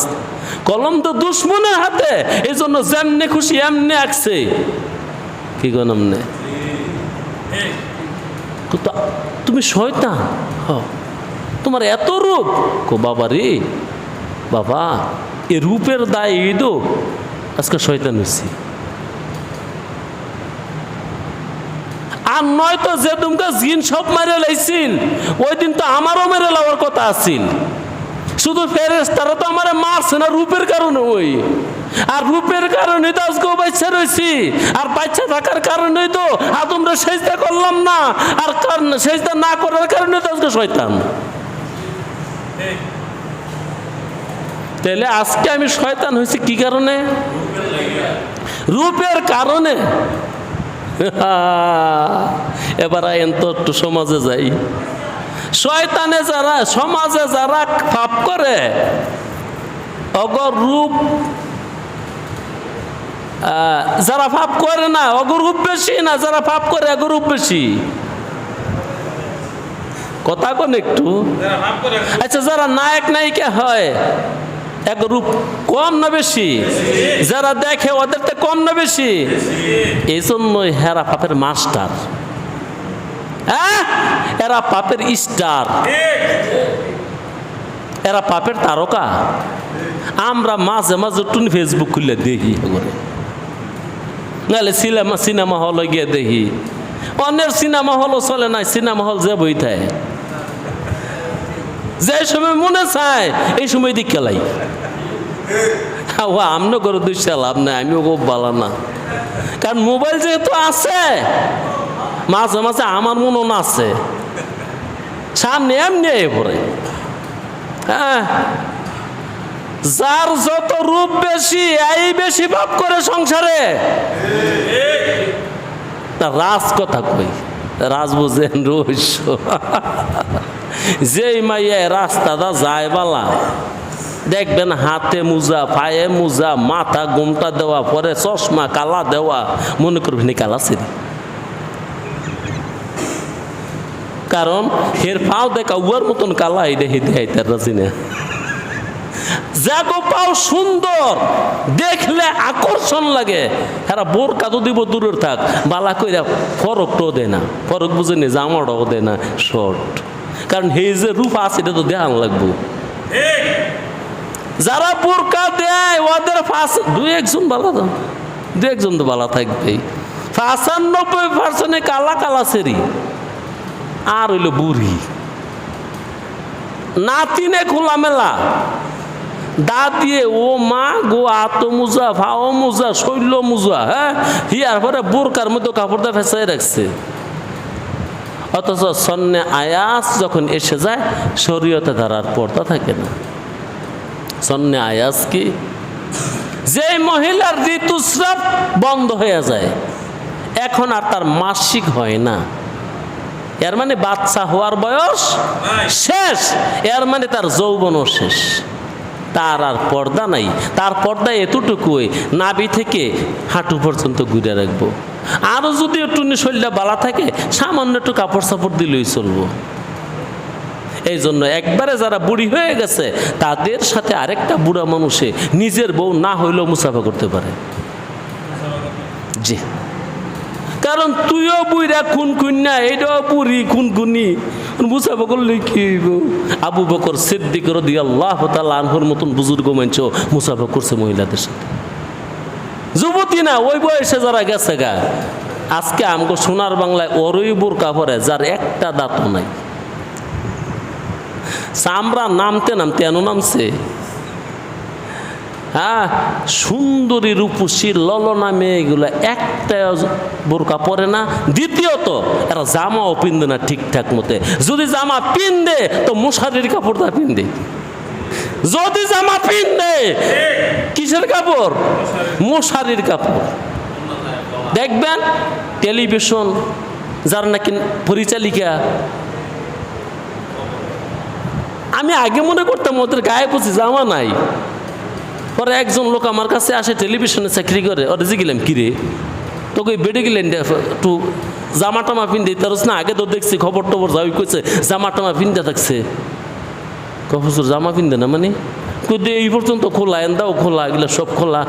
S1: কলম তো দুশ্মনের হাতে, এই জন্য যেমনে খুশি এমনি আঁকছে। কি গো নামনে? তুমি শয়তান, তোমার এত রূপ? কো বাবা রে বাবা, এ রূপের দায় ঈদও আজকে শয়তান হয়েছি। আর নয়তো যে তোমকে জিন সব মারে লাইছিল, ওই দিন তো আমারও মেরে লাওয়ার কথা আছিল। শুধু ফেরেশতারা তো আমারে মারছে না রূপের কারণে, ওই আর রূপের কারণে তো আজকেও বাচ্চা রয়েছি। আর বাচ্চা থাকার কারণে তো তোমরা সেজদা করলাম না, আর সেজদা না করার কারণে তো আজকে শয়তান। তাহলে আজকে আমি শয়তান হয়েছি কি কারণে? রূপের কারণে। এবার আইন তো একটু সমাজে যাই। শয়তানে যারা সমাজে যারা পাপ করে, অগর রূপ, যারা পাপ করে না অগর রূপ বেশি, না যারা পাপ করে অগর রূপ বেশি? কথা কোন একটু? আচ্ছা, যারা নায়ক নায়িকা হয় এক রূপ কম না বেশি? যারা দেখে ওদের তো কম না বেশি? এই জন্যই হেরা পাপের মাস্টার, হ্যাঁ, এরা পাপের স্টার, এরা পাপের তারকা। আমরা মাঝে মাঝে টুন ফেসবুক খুলে দেখি, নাহলে সিনেমা হলে গিয়ে দেখি। অন্যের সিনেমা হলও চলে না, সিনেমা হল যে বই থাকে, যে সময় মনে চায় এই সময় দিক খেলাই। আমনে করে দুই লাভ নাই, আমিও খুব ভালো না, কারণ মোবাইল যেহেতু আছে, মাঝে মাঝে আমার মনও না আছে, সামনে এমনি পড়ে। হ্যাঁ, যার যত রূপ বেশি, এই বেশি পাপ করে সংসারে। তার রাজ কথা কই, রাজ বুঝেন রহস্য। যেই মাইয়া রাস্তাটা যায় বালা, দেখবেন হাতে মোজা, পায়ে মোজা, মাথা গোমটা দেওয়া, পরে চশমা কালা দেওয়া, মনে করবেন কালা ছিল। কারণ এর পাও দেখা উয়ার মতন কালা, এটা হিতে হাইতার রাজি না। যাগো পাও সুন্দর, দেখলে আকর্ষণ লাগে, এরা বোরকা তো দিব দূরের থাক, বালা কইরা ফরকটাও দেয় না, ফরক বুঝেনি, জামাটাও দেয় না শর্ট, কারণ এই যে রূপ আছে এটা তো দেখান লাগবো। যারা বোরকা দেয় ওদের দু একজন তো বালা থাকবে, 95% কালা কালা সেরি, আর হইল বুড়ি নাতিনে খোলা মেলা দা দিয়ে, ও মা গো আত মুজা, ভাও মুজা, শৈল মুজা, হ্যাঁ হিয়ার পরে বোরকার মধ্যে কাপড়টা ফেঁচাই রাখছে। অথচ সন্নে আয়াস যখন এসে যায় শরীয়তে ধারার পর্দা থাকে না। সন্নে আয়াস কি? যে মহিলার ঋতুস্রাব বন্ধ হয়ে যায়, এখন আর তার মাসিক হয় না, এর মানে বাচ্চা হওয়ার বয়স শেষ, এর মানে তার যৌবনও শেষ, তার আর পর্দা নাই। তার পর্দা এতটুকুই, নাভি থেকে হাঁটু পর্যন্ত ঘুরে রাখবো। আরও যদি একটু শরীরটা বালা থাকে, সামান্য একটু কাপড় সাপড় দিলেই চলবো। এই জন্য একবারে যারা বুড়ি হয়ে গেছে তাদের সাথে আরেকটা বুড়া মানুষে নিজের বউ না হইলেও মুসাফা করতে পারে। জি, কারণ তুইও বুড়া খুনখুন্না, এইটাও বুড়ি খুনখুনি, মুসাফা করলে কি হইব? আবু বকর সিদ্দিক রাদিয়াল্লাহু তাআলা আনহুর মতন বুজুর্গ মানুষ মুসাফা করছে মহিলাদের সাথে। যুবতী না, ওই বয়সে যারা গেছে গা, আজকে আমগো সোনার বাংলায় ওরই বোরকা পরে যার একটা দাঁতও নাই, চামড়া নামতে নামতে এন নামছে। হ্যাঁ, সুন্দরী রূপসী ললনা মেয়েগুলো একটা বোরকা পরে না। দ্বিতীয়ত এরা জামাও পিনবে না ঠিকঠাক মতে, যদি জামা পিনবে তো মশারির কাপড়টা পিনবে, যদি জামা পিনবে কিসের কাপড়? মশারির কাপড়। দেখবেন টেলিভিশন যার নাকি পরিচালিকা, আমি আগে মনে করতাম ওদের গায়ে বুঝি জামা নাই, পরে একজন লোক আমার কাছে আসে, টেলিভিশনে চাকরি করে, ওরা জিগিলাম কিরে তোকে বেড়ে গেলেন একটু জামা টামা পিনতে তার না, আগে তো দেখছি খবর টবর যাই কইছে জামা টামা পিনতে থাকছে। হুজুর জামা পিনতে না মানে কই এই পর্যন্ত খোলা, এন্দাও খোলা, এগুলো সব খোলা।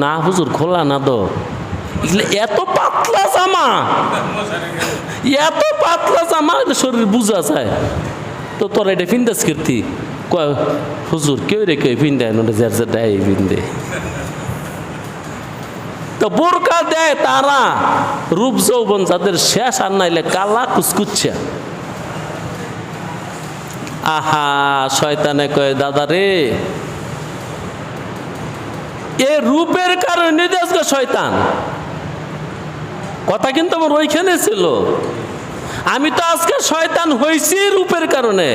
S1: না হুজুর খোলা না তো, এগুলো এত পাতলা জামা, এত পাতলা জামা শরীর বুঝা যায় তো তোরা এটা ফিন্দাস কীর্তি কয় হুজুর কেউ রে কেউ ফিন্দায় নোটা যার যার দেয় ফিন্দে। তো বোরকা দেয় তারা রূপ যৌবন যাদের শেষ, আর নাইলে কালা কুচকুচ্ছা। আহা, শয়তানে কয় দাদা রে, এ রূপের কারণে আজকে শয়তান। কথা কিন্তু আমার ওইখানে ছিল, আমি তো আজকে শয়তান হয়েছি রূপের কারণে।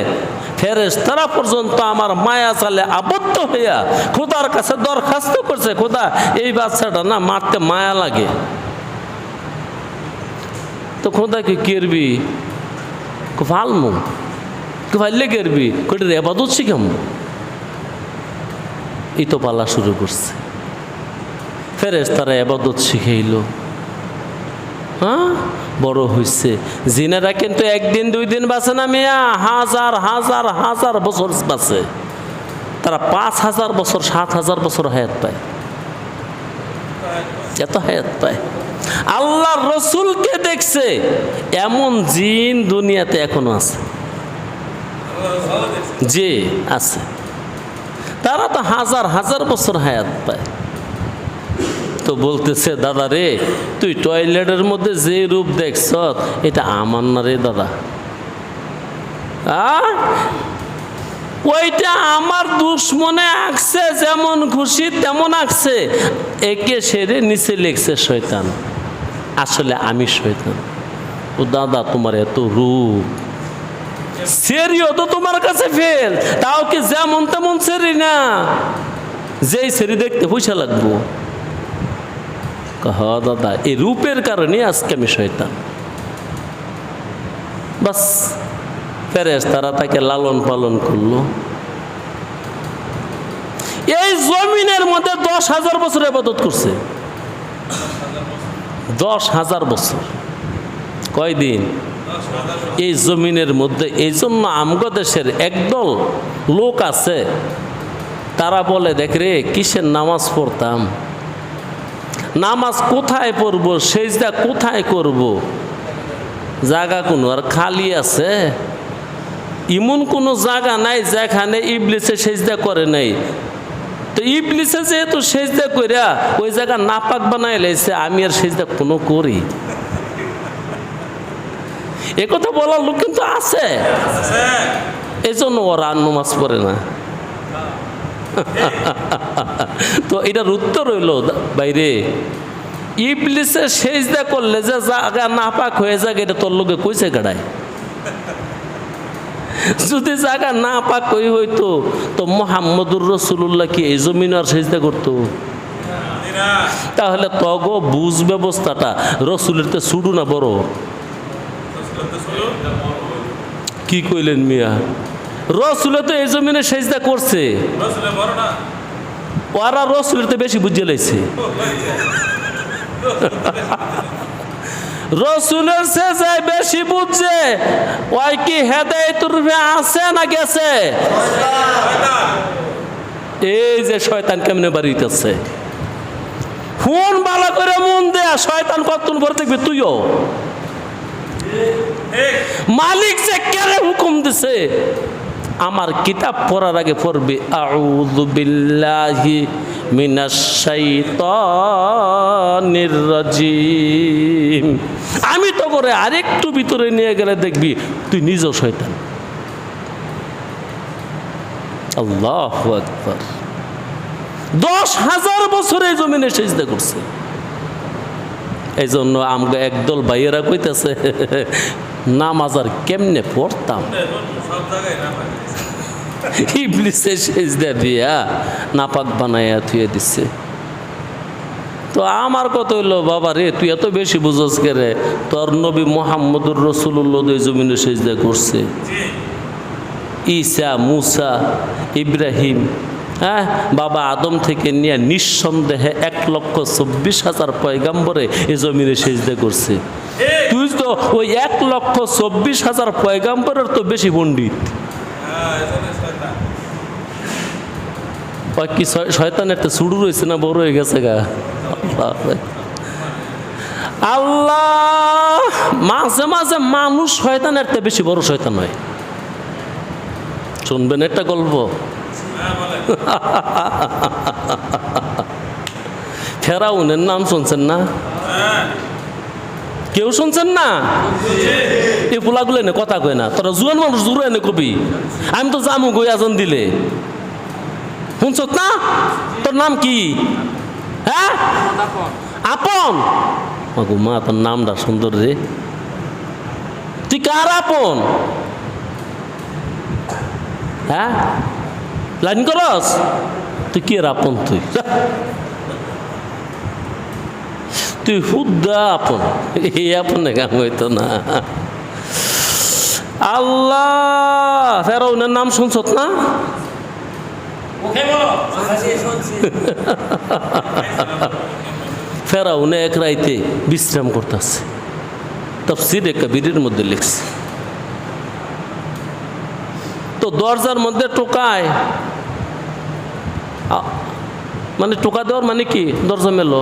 S1: ফেরেশতারা পর্যন্ত আমার মায়া চালে আবদ্ধ হইয়া খোদার কাছে দরখাস্ত করছে, খোদা এই বাচ্চাটা না মারতে মায়া লাগে। তো খোদা কি করবি? ভালমু ভাইলে করবি, কোটি এবাদত শিখাম। এই তো পালা শুরু করছে, ফেরেশতারা এবাদত শিখাইল। হ্যাঁ, বড় হয়েছে। জিনেরা কিন্তু একদিন দুই দিন বাঁচে না মিয়া, হাজার হাজার হাজার বছর বাঁচে। তারা 5,000 বছর 7,000 বছর হায়াত পায়, এত হায়াত পায়। আল্লাহ রসুলকে দেখছে এমন জিন দুনিয়াতে এখনো আছে, যে আছে, তারা তো হাজার হাজার বছর হায়াত পায়। তো বলতেছে দাদা রে, তুই টয়লেটের মধ্যে যে রূপ দেখছ এটা আমার না রে দাদা, ওইটা আমার দুশ্মনে আঁকছে, যেমন খুশি তেমন আঁকছে, একে সেরে নিচে লেখছে শয়তান, আসলে আমি শয়তান। ও দাদা তোমার এত রূপ, সেরিও তো তোমার কাছে ফেল, তাও কি যেমন তেমন সেরি না, যেই সেরি দেখতে পয়সা লাগবো। হ দাদা, এই রূপের কারণে আজকে আমি শয়তান। বাস ফেরেশতারা তাকে লালন পালন করলো। এই জমিনের মধ্যে 10,000 বছর ইবাদত করছে। 10,000 বছর। কয়দিন? এই জমিনের মধ্যে। এই জন্য আমগো দেশের একদল লোক আছে, তারা বলে, দেখ রে, কিসের নামাজ পড়তাম, নামাজ কোথায় পড়বো, সেজদা কোথায় করব, জায়গা কোনো আর খালি আছে? এমন কোনো জায়গা নাই যেখানে ইবলিসে সেজদা করে নাই। তো ইবলিসে যেহেতু সেজদা কইরা ওই জায়গা নাপাক বানাই লাইছে, আমি আর সেজদা কোনো করি? এ কথা বলার লোক কিন্তু আছে, এই জন্য ওরা নামাজ পড়ে না। তো এটার উত্তর হইল, বাইরে ইবলিসে সেজদা করলে যে জায়গা নাপাক হয়ে যায়, এটা তোর লোকে কইছে গাড়ায়? যদি জায়গা না পাক কই হইতো তো মুহাম্মদুর রাসূলুল্লাহ কি এই জমিন আর সেজদা করতো? তাহলে তগো বুঝ ব্যবস্থাটা রসুলের তো ছুডু না বড়? কি কইলেন মিয়া? রসুলে তো এই জমিনে সেজদা করছে, ওরা রসুলের তো বেশি বুঝে লাইছে। রসুলের সেজদায় বেশি বুঝছে, ওই কি হেদায়েতের রূপে আছে না গেছে? এই যে শয়তান কেমনে বাড়িতেছে, ফোন বালা করে মন দেয়া, শয়তান কতক্ষণ পরে দেখবি তুইও। মালিক যে কেড়ে হুকুম দিছে, আমার কিতাব পড়ার আগে পড়বি আউযু বিল্লাহি মিনাশ শাইতানির রাজিম। আমি তো করে আরেকটু ভিতরে নিয়ে গেলে দেখবি তুই নিজেও শয়তান। আল্লাহু আকবার। 10,000 বছরে জমিনে সেজদা করছে। এই জন্য আমরা একদল ভাইয়েরা কইতেছে, নামাজ আর কেমনে পড়তাম, ইবলিসে সেজদা দিয়া নাপাক বানাইয়া থুয়ে দিচ্ছে। তো আমার কথা হইলো, বাবা রে, তুই এত বেশি বুঝস কে রে? তোর নবী মুহাম্মদুর রাসূলুল্লাহ এই জমিনে সেজদা করছে। ঈসা, মুসা, ইব্রাহিম, হ্যাঁ, বাবা আদম থেকে নিয়ে নিঃসন্দেহে 1,24,000 পয়গাম্বরে এই জমিনে সেজদা করছে। তুই তো ওই 1,24,000 পয়গাম্বরের তো বেশি পণ্ডিত। কি শয়তানের তো শুরু রয়েছে না বড় হয়ে গেছে গা? আল্লাহ, মাঝে মাঝে মানুষ শয়তানের তো বেশি বড় শয়তান হয়। শুনবেন একটা গল্প। ফেরাউনের নাম শুনছেন না? কেউ শুনছেন না? এই পোলাগুলো এনে কথা কয় না, তোরা জুয়ান মানুষ জুড়ে এনে কবি, আমি তো জামু গই আজন দিলে। শুনছ না? তোর নাম কি? হ্যাঁ, আপন। মা, তোর নামটা সুন্দর রে। তুই কার আপন? হ্যাঁ, লাইন করস? তুই কি আপন? তুই হুদ্দা আপন। এই আপন কাম হইতো না। আল্লাহ, ফেরাউনের নাম শুনছ না? ফেরাউনে এক রাইতে বিশ্রাম করতেছে, তাফসীরে কবীরের মধ্যে লিখছে। তো দরজার মধ্যে টোকায়, মানে টোকা দেওয়ার মানে কি, দরজা মেলো।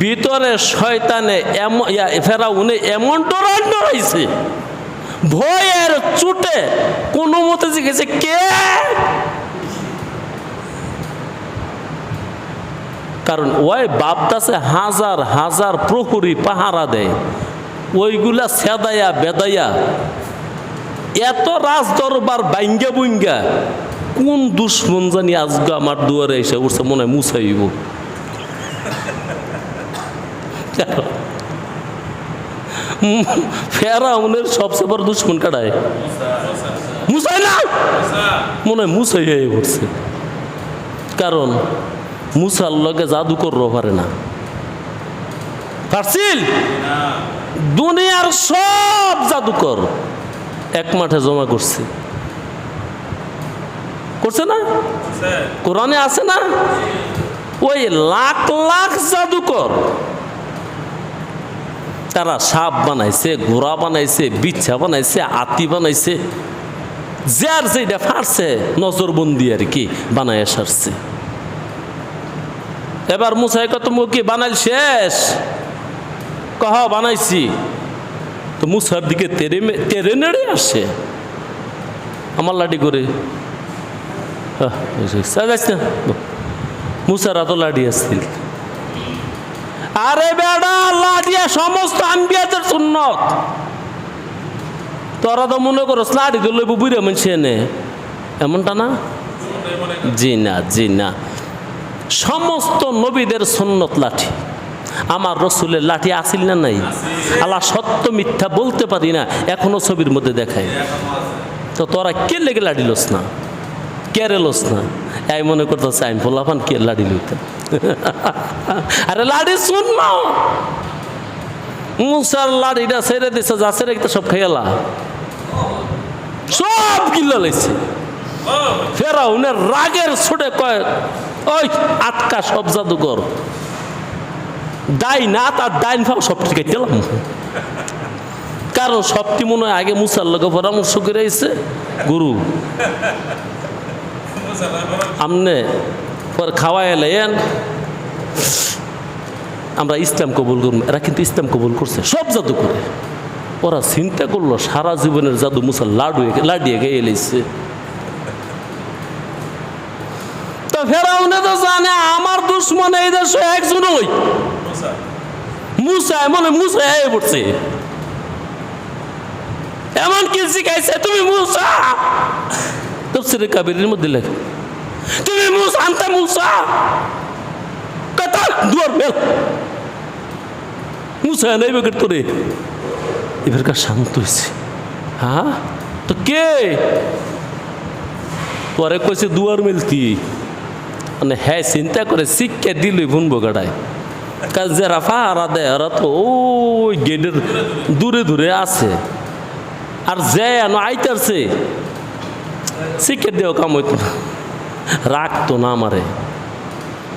S1: ভিতরে শয়তানে ফেরাউনে এমন ডরাইছে, ভয়ের চুটে কোনো মতে জিজ্ঞেসে কে? কারণ ওই বাপদাসে হাজার হাজার প্রহরী পাহারা দেয়, ওইগুলা সেদাইয়া বেদাইয়া এত রাজ দরবার বাইঙ্গা বুঙ্গা কোন দুশ্মন জানি আজকে আমার দুয়ারে এসে উঠছে, মনে হয় মুসাইব। ফেরাউনের সবচেয়ে বড় দুশ্মন কাটায় মুসাই না, মনে হয় মুসাই হয়ে পড়ছে। কারণ মুসার লগে জাদু করতে পারে না, পারছিল দুনিয়ার সব জাদুকর এক মাঠে জমা করছে, করছে না? কোরআনে আছে না? ওই লাখ লাখ জাদুকর, তারা সাপ বানাইছে, ঘোড়া বানাইছে, বিচ্ছা বানাইছে, হাতি বানাইছে, যার যেটা ফারছে নজরবন্দি আর কি বানায় সারছে। এবার মুসাই কত কি বানাইল শেষ, কহ বানাইছি, তো মুসার দিকে তেরে নেড়ে আসে, আমার লাঠি করে মুসার এত লাঠি আসছিল। আরে বেড়া লাঠিয়া সমস্ত আম্বিয়াদের সুন্নত, তোরা তো মনে করো লাঠি তো লইব বুড়ে মানুষ এনে, এমনটা না। জি না, জি না, সমস্ত নবীদের সুন্নত লাঠি। আমার রসুলের লাঠি আসিল না নাই? আল্লাহ সত্য মিথ্যা বলতে পারি না, এখনো ছবির মধ্যে দেখায়। তো তোরা কে লেগে লাঠি লোস না, কে রে লোস না? এই মনে করতেছে আমি বললাম কে লাঠি লইতে। আরে লাঠি শুন না, মুসার লাঠিটা ছেড়ে দিছে, যা ছেড়ে সব খেয়ালা সব কিল্লা লাইছে। ফেরাউনের রাগের ছুটে কয় ওই আটকা সব জাদুকর, ডাইন হাত আর ডাইন ফাও সব ঠিক দিলাম। কারণ সবটি মনে হয় আগে মুসার লোক পরামর্শ করে আইছে গুরু, আমনে পরে খাওয়াই এলেন আমরা ইসলাম কবুল করব। এরা কিন্তু ইসলাম কবুল করছে সব জাদু করে। ওরা চিন্তা করলো সারা জীবনের জাদু মুসার লাডিয়ে গিয়ে এলেছে। তো ফেরাউনে তো জানে আমার দুশ্মন এই দেশে একজন ওই মুসা, মনে মুসা পড়ছে, এমন কি শিখাইছে তুমি মুসা, তাফসীরে কাবীরের মধ্যে লেখা তুমি মুসা, আনতা মুসা কথা দুয়ার বেল মুসা নাই বেগের তোরে। এবার কার শান্ত হয়েছে, হ্যাঁ তো কে? পরে কইছে দুয়ার মিলতি, মানে হ্যাঁ চিন্তা করে শিক্ষা দিলই ভুনবো গাড়ায়। কাজ যারা ফাহারা দেয় ওরা তো ওই গেটের দূরে দূরে আছে, আর যে আইতারছে শিক্ষা দেওয়া কাম হইতো না, রাখতো না আমারে,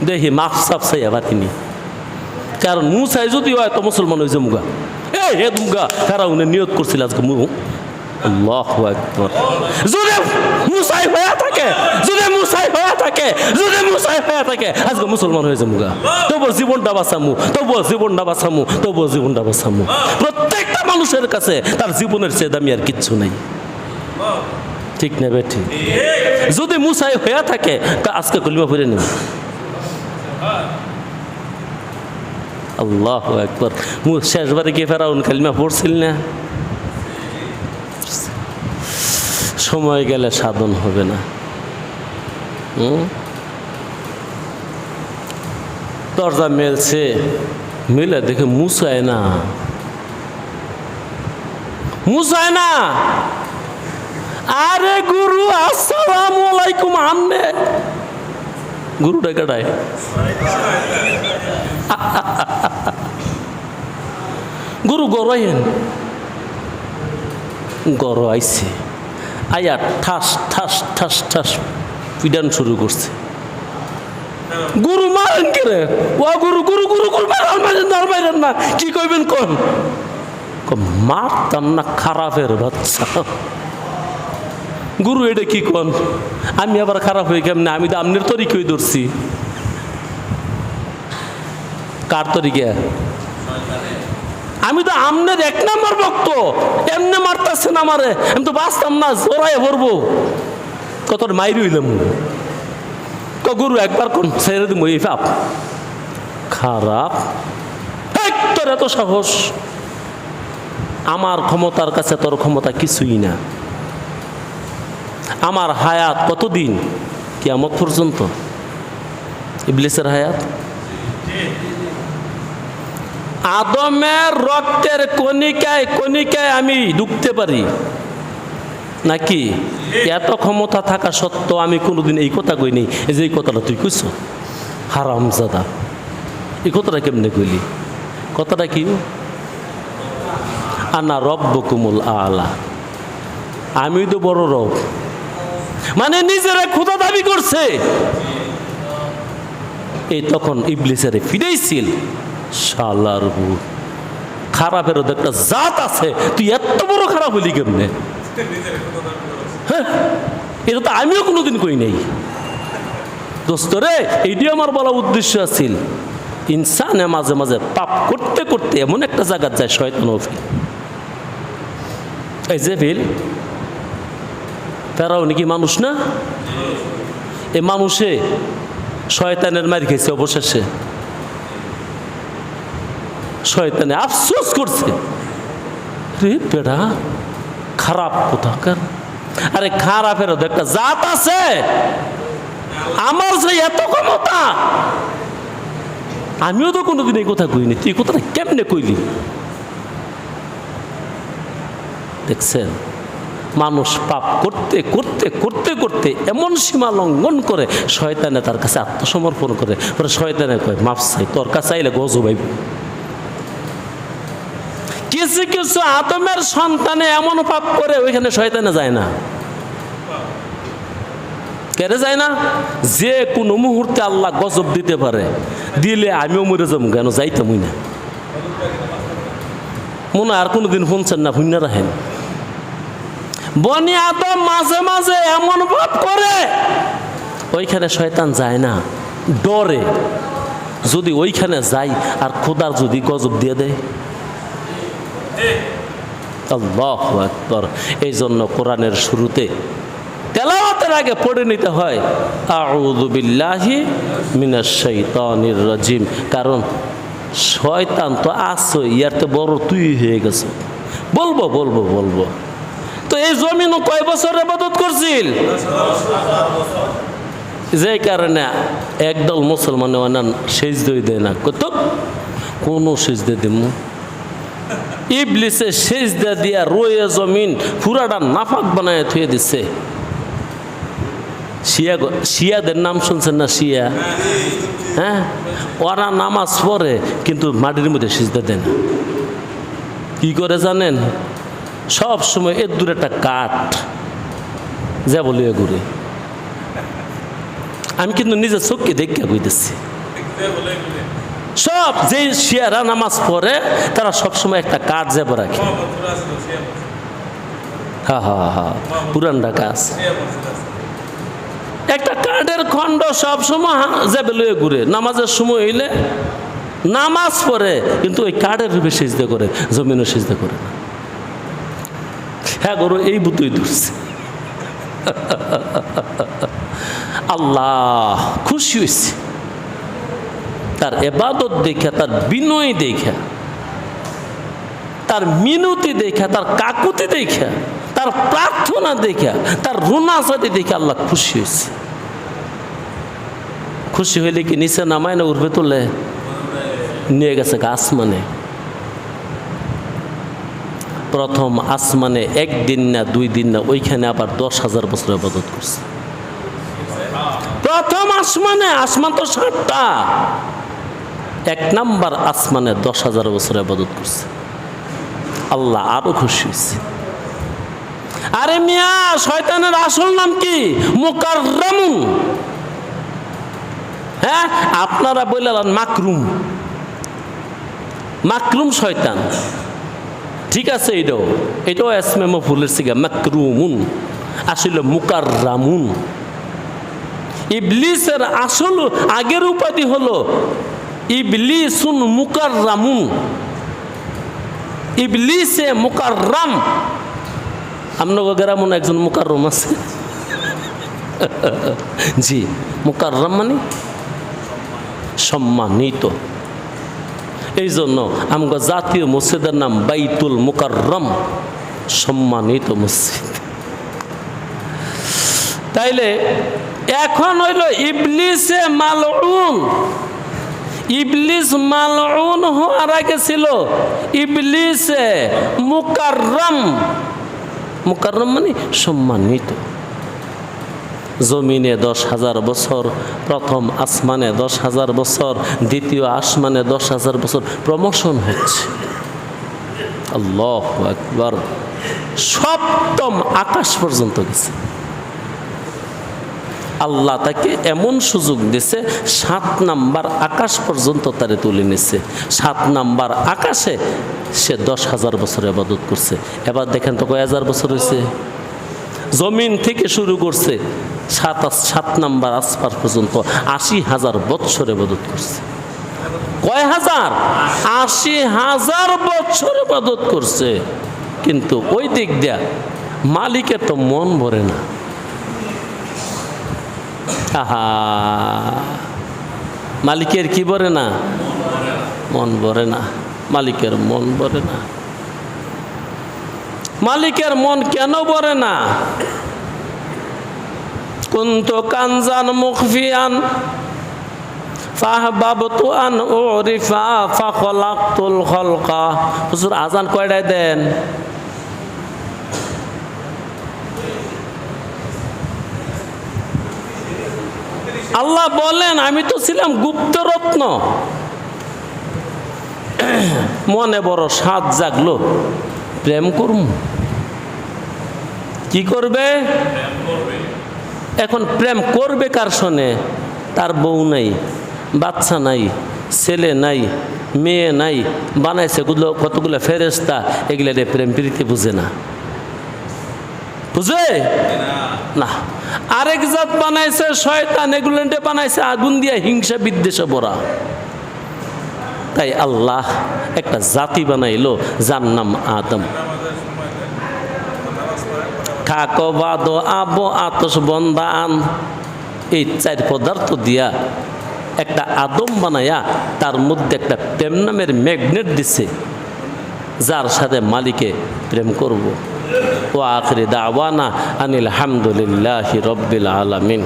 S1: দেখি মাফ সাফ চাইয়া বাতিনি। কারণ মুসাই যদি হয় তো মুসলমান হয়েছে মুগা, হে মুগা ফেরাউনে নিয়ত করছিল আজকে আল্লাহু আকবার। যদি মুসাই হয়ে থাকে, যদি মুসাই হয়ে থাকে, যদি মুসাই হয়ে থাকে আজকে মুসলমান হয়েছে মুগা, তবু জীবনটা বাঁচামু, তবু জীবনটা বাঁচামু, তবু জীবনটা বাঁচামু। প্রত্যেকটা মানুষের কাছে তার জীবনের চেয়ে দামি আর কিচ্ছু নেই, ঠিক না বেঠি? যদি মুসাই হয়ে থাকে তা আজকে কলিমা পড়ে নেব। আল্লাহু আকবার। শেষবারে কি ফেরাউন কালিমা পড়ছিল না? সময় গেলে সাধন হবে না। দরজা মেলছে, মিলে দেখে মুসায় না, মুসায় না। আরে গুরু আসসালামু আলাইকুম, আমনে গুরু ডাকাটায় গুরু গড়াইন, গড় আইছে, আয়া ঠাস ঠাস ঠাস ঠাস পিডান শুরু করছে। গুরু মারেন কে রে? ও গুরু গুরু গুরু গুরু মারেন না, কি কইবেন কোন? মারতাম না খারাপের বাচ্চা। গুরু এটা কি কোন? আমি আবার খারাপ হয়ে কেমনে? আমি তো আমনের তরিকাই ধরছি। কার তরিকা? আমি তো আমনের এক নম্বর ভক্ত, এমনি মারতেছেন আমারে, আমি তো বাঁচতাম না, জোরাই ভরবো। কতটা মাইর হইলাম। গুরু একবার কোন ছেড়ে দিব, এই পাপ খারাপ। তোর এত সাহস? আমার ক্ষমতার কাছে তোর ক্ষমতা কিছুই না। আমার হায়াত কতদিন? কিয়ামত পর্যন্ত। ইবলিসের হায়াত আদমের রক্তের কণিকায় কণিকায় আমি ঢুকতে পারি নাকি? এত ক্ষমতা থাকা সত্ত্বেও আমি কোনোদিন এই কথা কই নেই, এই যে এই কথাটা তুই কইছ হারামজাদা, এই কথাটা কেমনে কইলি? কথাটা কি? আনা রব্বুকুমুল আলা, আমি তো বড় রব। মানে নিজেরা খোদা দাবি করছে। এই তখন ইবলিসের ফিরেছিল, শালার ভূত, খারাপের একটা জাত আছে, তুই এত বড় খারাপ হলি কেমনে? হ্যাঁ, এটা তো আমিও কোনোদিন কই নাই। দোস্ত রে, এইটি আমার বলা উদ্দেশ্য আছিল, ইনসানে মাঝে মাঝে পাপ করতে করতে এমন একটা জায়গা যায় শয়তান ফিল। এই যে ফিল, তারাও নাকি মানুষ না? এই মানুষে শয়তানের মার খেয়েছে, অবশেষে শয়তানে আফসোস করছে, রে বেড়া খারাপ কোথাকার। আরে খারাপের একটা জাত আছে, আমার যে এত ক্ষমতা, আমিও তো কোনোদিন এই কথা কইনি, তুই কথাটা কেমনে কইলি? দেখছেন, মানুষ পাপ করতে করতে করতে করতে এমন সীমা লঙ্ঘন করে শয়তানে তার কাছে আত্মসমর্পণ করে। পরে শয়তানে কয়, মাফ চাই, তোর কাছে আইলে গজব আইব। কিছু কিছু আদমের সন্তানে এমন পাপ করে ওইখানে শয়তানে যায় না। কেড়ে যায় না? যে কোনো মুহূর্তে আল্লাহ গজব দিতে পারে, দিলে আমিও মরে যাবো, কেন যাইতামই না। মনে আর কোনোদিন শুনছেন না, ভুইনা রাখেন। বনি আদম মাঝে মাঝে এমন পাপ করে ওইখানে শয়তান যায় না, ডরে। যদি ওইখানে যাই আর খোদার যদি গজব দিয়ে দেয়, আল্লাহু আকবার। এই জন্য কোরআনের শুরুতে তেলাওয়াতের আগে পড়ে নিতে হয় আউযু বিল্লাহি মিনাশ শাইতানির রাজিম, কারণ শয়তান তো আছে, ইয়ার তো বড় তুই হয়ে গেছে। বলবো বলবো বলবো। তো এই জমিনও কয় বছর ইবাদত করছিল? যে কারণে একদল মুসলমান অনান সেজদাই দেয় না। কত কোন সেজদা দিব? ইবলিসে সেজদা দিয়া রয়ে জমিন পুরাটা নাফাক বানায় থুয়ে দিচ্ছে। শিয়াদের নাম শুনছেন না? শিয়া, হ্যাঁ, ওরা নামাজ পড়ে কিন্তু মাটির মধ্যে সিজদা দেন। কি করে জানেন? সব সময় এর দূরে একটা কাঠ যা বলি ঘুরে। আমি কিন্তু নিজের চোখকে দেখে কইতেছি, সব যে শিয়ারা নামাজ পড়ে তারা সবসময় একটা কাঠ যাবো রাখে। হা হা হা, পুরান ঢাকা আছে একটা কাঠের খণ্ড, সব সময় যাবে লয়ে ঘুরে। নামাজের সময় হইলে নামাজ পড়ে কিন্তু ওই কাঠের রূপে সিজদা করে, জমিনও সিজদা করে না। হ্যাঁ গরু এই বুতই ধরছে। আল্লাহ খুশি হয়েছে তার ইবাদত দেখা, তার বিনয় দেখা, তার মিনতি দেখা, তার কাকুতি দেখা, তার প্রার্থনা দেখা, তার রুনাজাতি দেখে আল্লাহ খুশি হয়েছে। খুশি হইলে কি নিচে নামায় না উঠবে তোলে? নিয়ে গেছে আসমানে। প্রথম আসমানে একদিন না দুই দিন না, ওইখানে আবার 10,000 বছর ইবাদত করছে। প্রথম আসমানে, আসমান তো 7টা, 1 নাম্বার আসমানে 10,000 বছর ইবাদত করছে। আল্লাহ আরো খুশি হয়েছে। আরে মিয়া, শয়তানের আসল নাম কি? মুকাররামুন। হ্যাঁ, আপনারা বললেন মাকরুম। মাকরুম শয়তান, ঠিক আছে, এটাও এসমে মফুলের সিগা, মাকরুমুন, আসলে মুকাররামুন। ইবলিসের আসল আগের উপাধি হলো ইবলিসুন মুকাররামুন। ইবলিসে মুকাররাম। আপনার গ্রামে একজন মুকাররম আছে? জি, মুকাররম মানে সম্মানিত। এই জন্য আমগো জাতীয় মসজিদের নাম বাইতুল মুকাররম, সম্মানিত মসজিদ। তাইলে এখন হইল ইবলিসে মালউন। ইবলিস মালউন হওয়ার আগে ছিল ইবলিসে মুকাররম। মুকাররম মানে সম্মানিত। জমিনে 10,000 বছর, প্রথম আসমানে 10,000 বছর, দ্বিতীয় আসমানে 10,000 বছর প্রমোশন হচ্ছে। আল্লাহু আকবার। সপ্তম আকাশ পর্যন্ত গেছে। আল্লাহ তাকে এমন সুযোগ দিছে 7 নাম্বার আকাশ পর্যন্ত তারে তুলে নিছে। 7 নাম্বার আকাশে সে 10,000 বছর ইবাদত করছে। এবার দেখেন তো কয় হাজার বছর হয়েছে। জমিন থেকে শুরু করছে 7 নাম্বার আসপার পর্যন্ত 80,000 বছর ইবাদত করছে। কয় হাজার? 80,000 বছর ইবাদত করছে। কিন্তু ওই দিক দিয়া মালিকের তো মন ভরে না। আহা, মালিকের কি ভরে না? মন ভরে না। মালিকের মন ভরে না। মালিকের মন কেন ভরে না? কুনতু কানজান মুখফিয়ান ফাহবাবতু আন উরিফা ফাখলাকতুল খলকা। হুজুর আজান কয়টায় দেন? আল্লাহ বলেন আমি তো ছিলাম গুপ্তরত্ন। মনে বড় স্বাদ জাগলো, প্রেম করুম। কি করবে? এখন প্রেম করবে কার সনে? তার বউ নাই, বাচ্চা নাই, ছেলে নাই, মেয়ে নাই, বানাইছে কতগুলো ফেরেশতা, এগুলা দিয়ে প্রেম প্রীতি বুঝে না। বুঝে না। আরেক জাত বানাইছে শয়তান, এগুলো বানাইছে আগুন দিয়ে হিংসা বিদ্বেষে ভরা। তাই আল্লাহ একটা জাতি বানাইলো যার নাম আদম। খাকো বাদো আবো আতস বন্দা আন, এই 4 পদার্থ দিয়া একটা আদম বানায়া তার মধ্যে একটা প্রেম নামের ম্যাগনেট দিছে, যার সাথে মালিকে প্রেম করব। ওয়া আখিরি দাওয়ানা আনিল হামদুলিল্লাহি রাব্বিল আলামিন।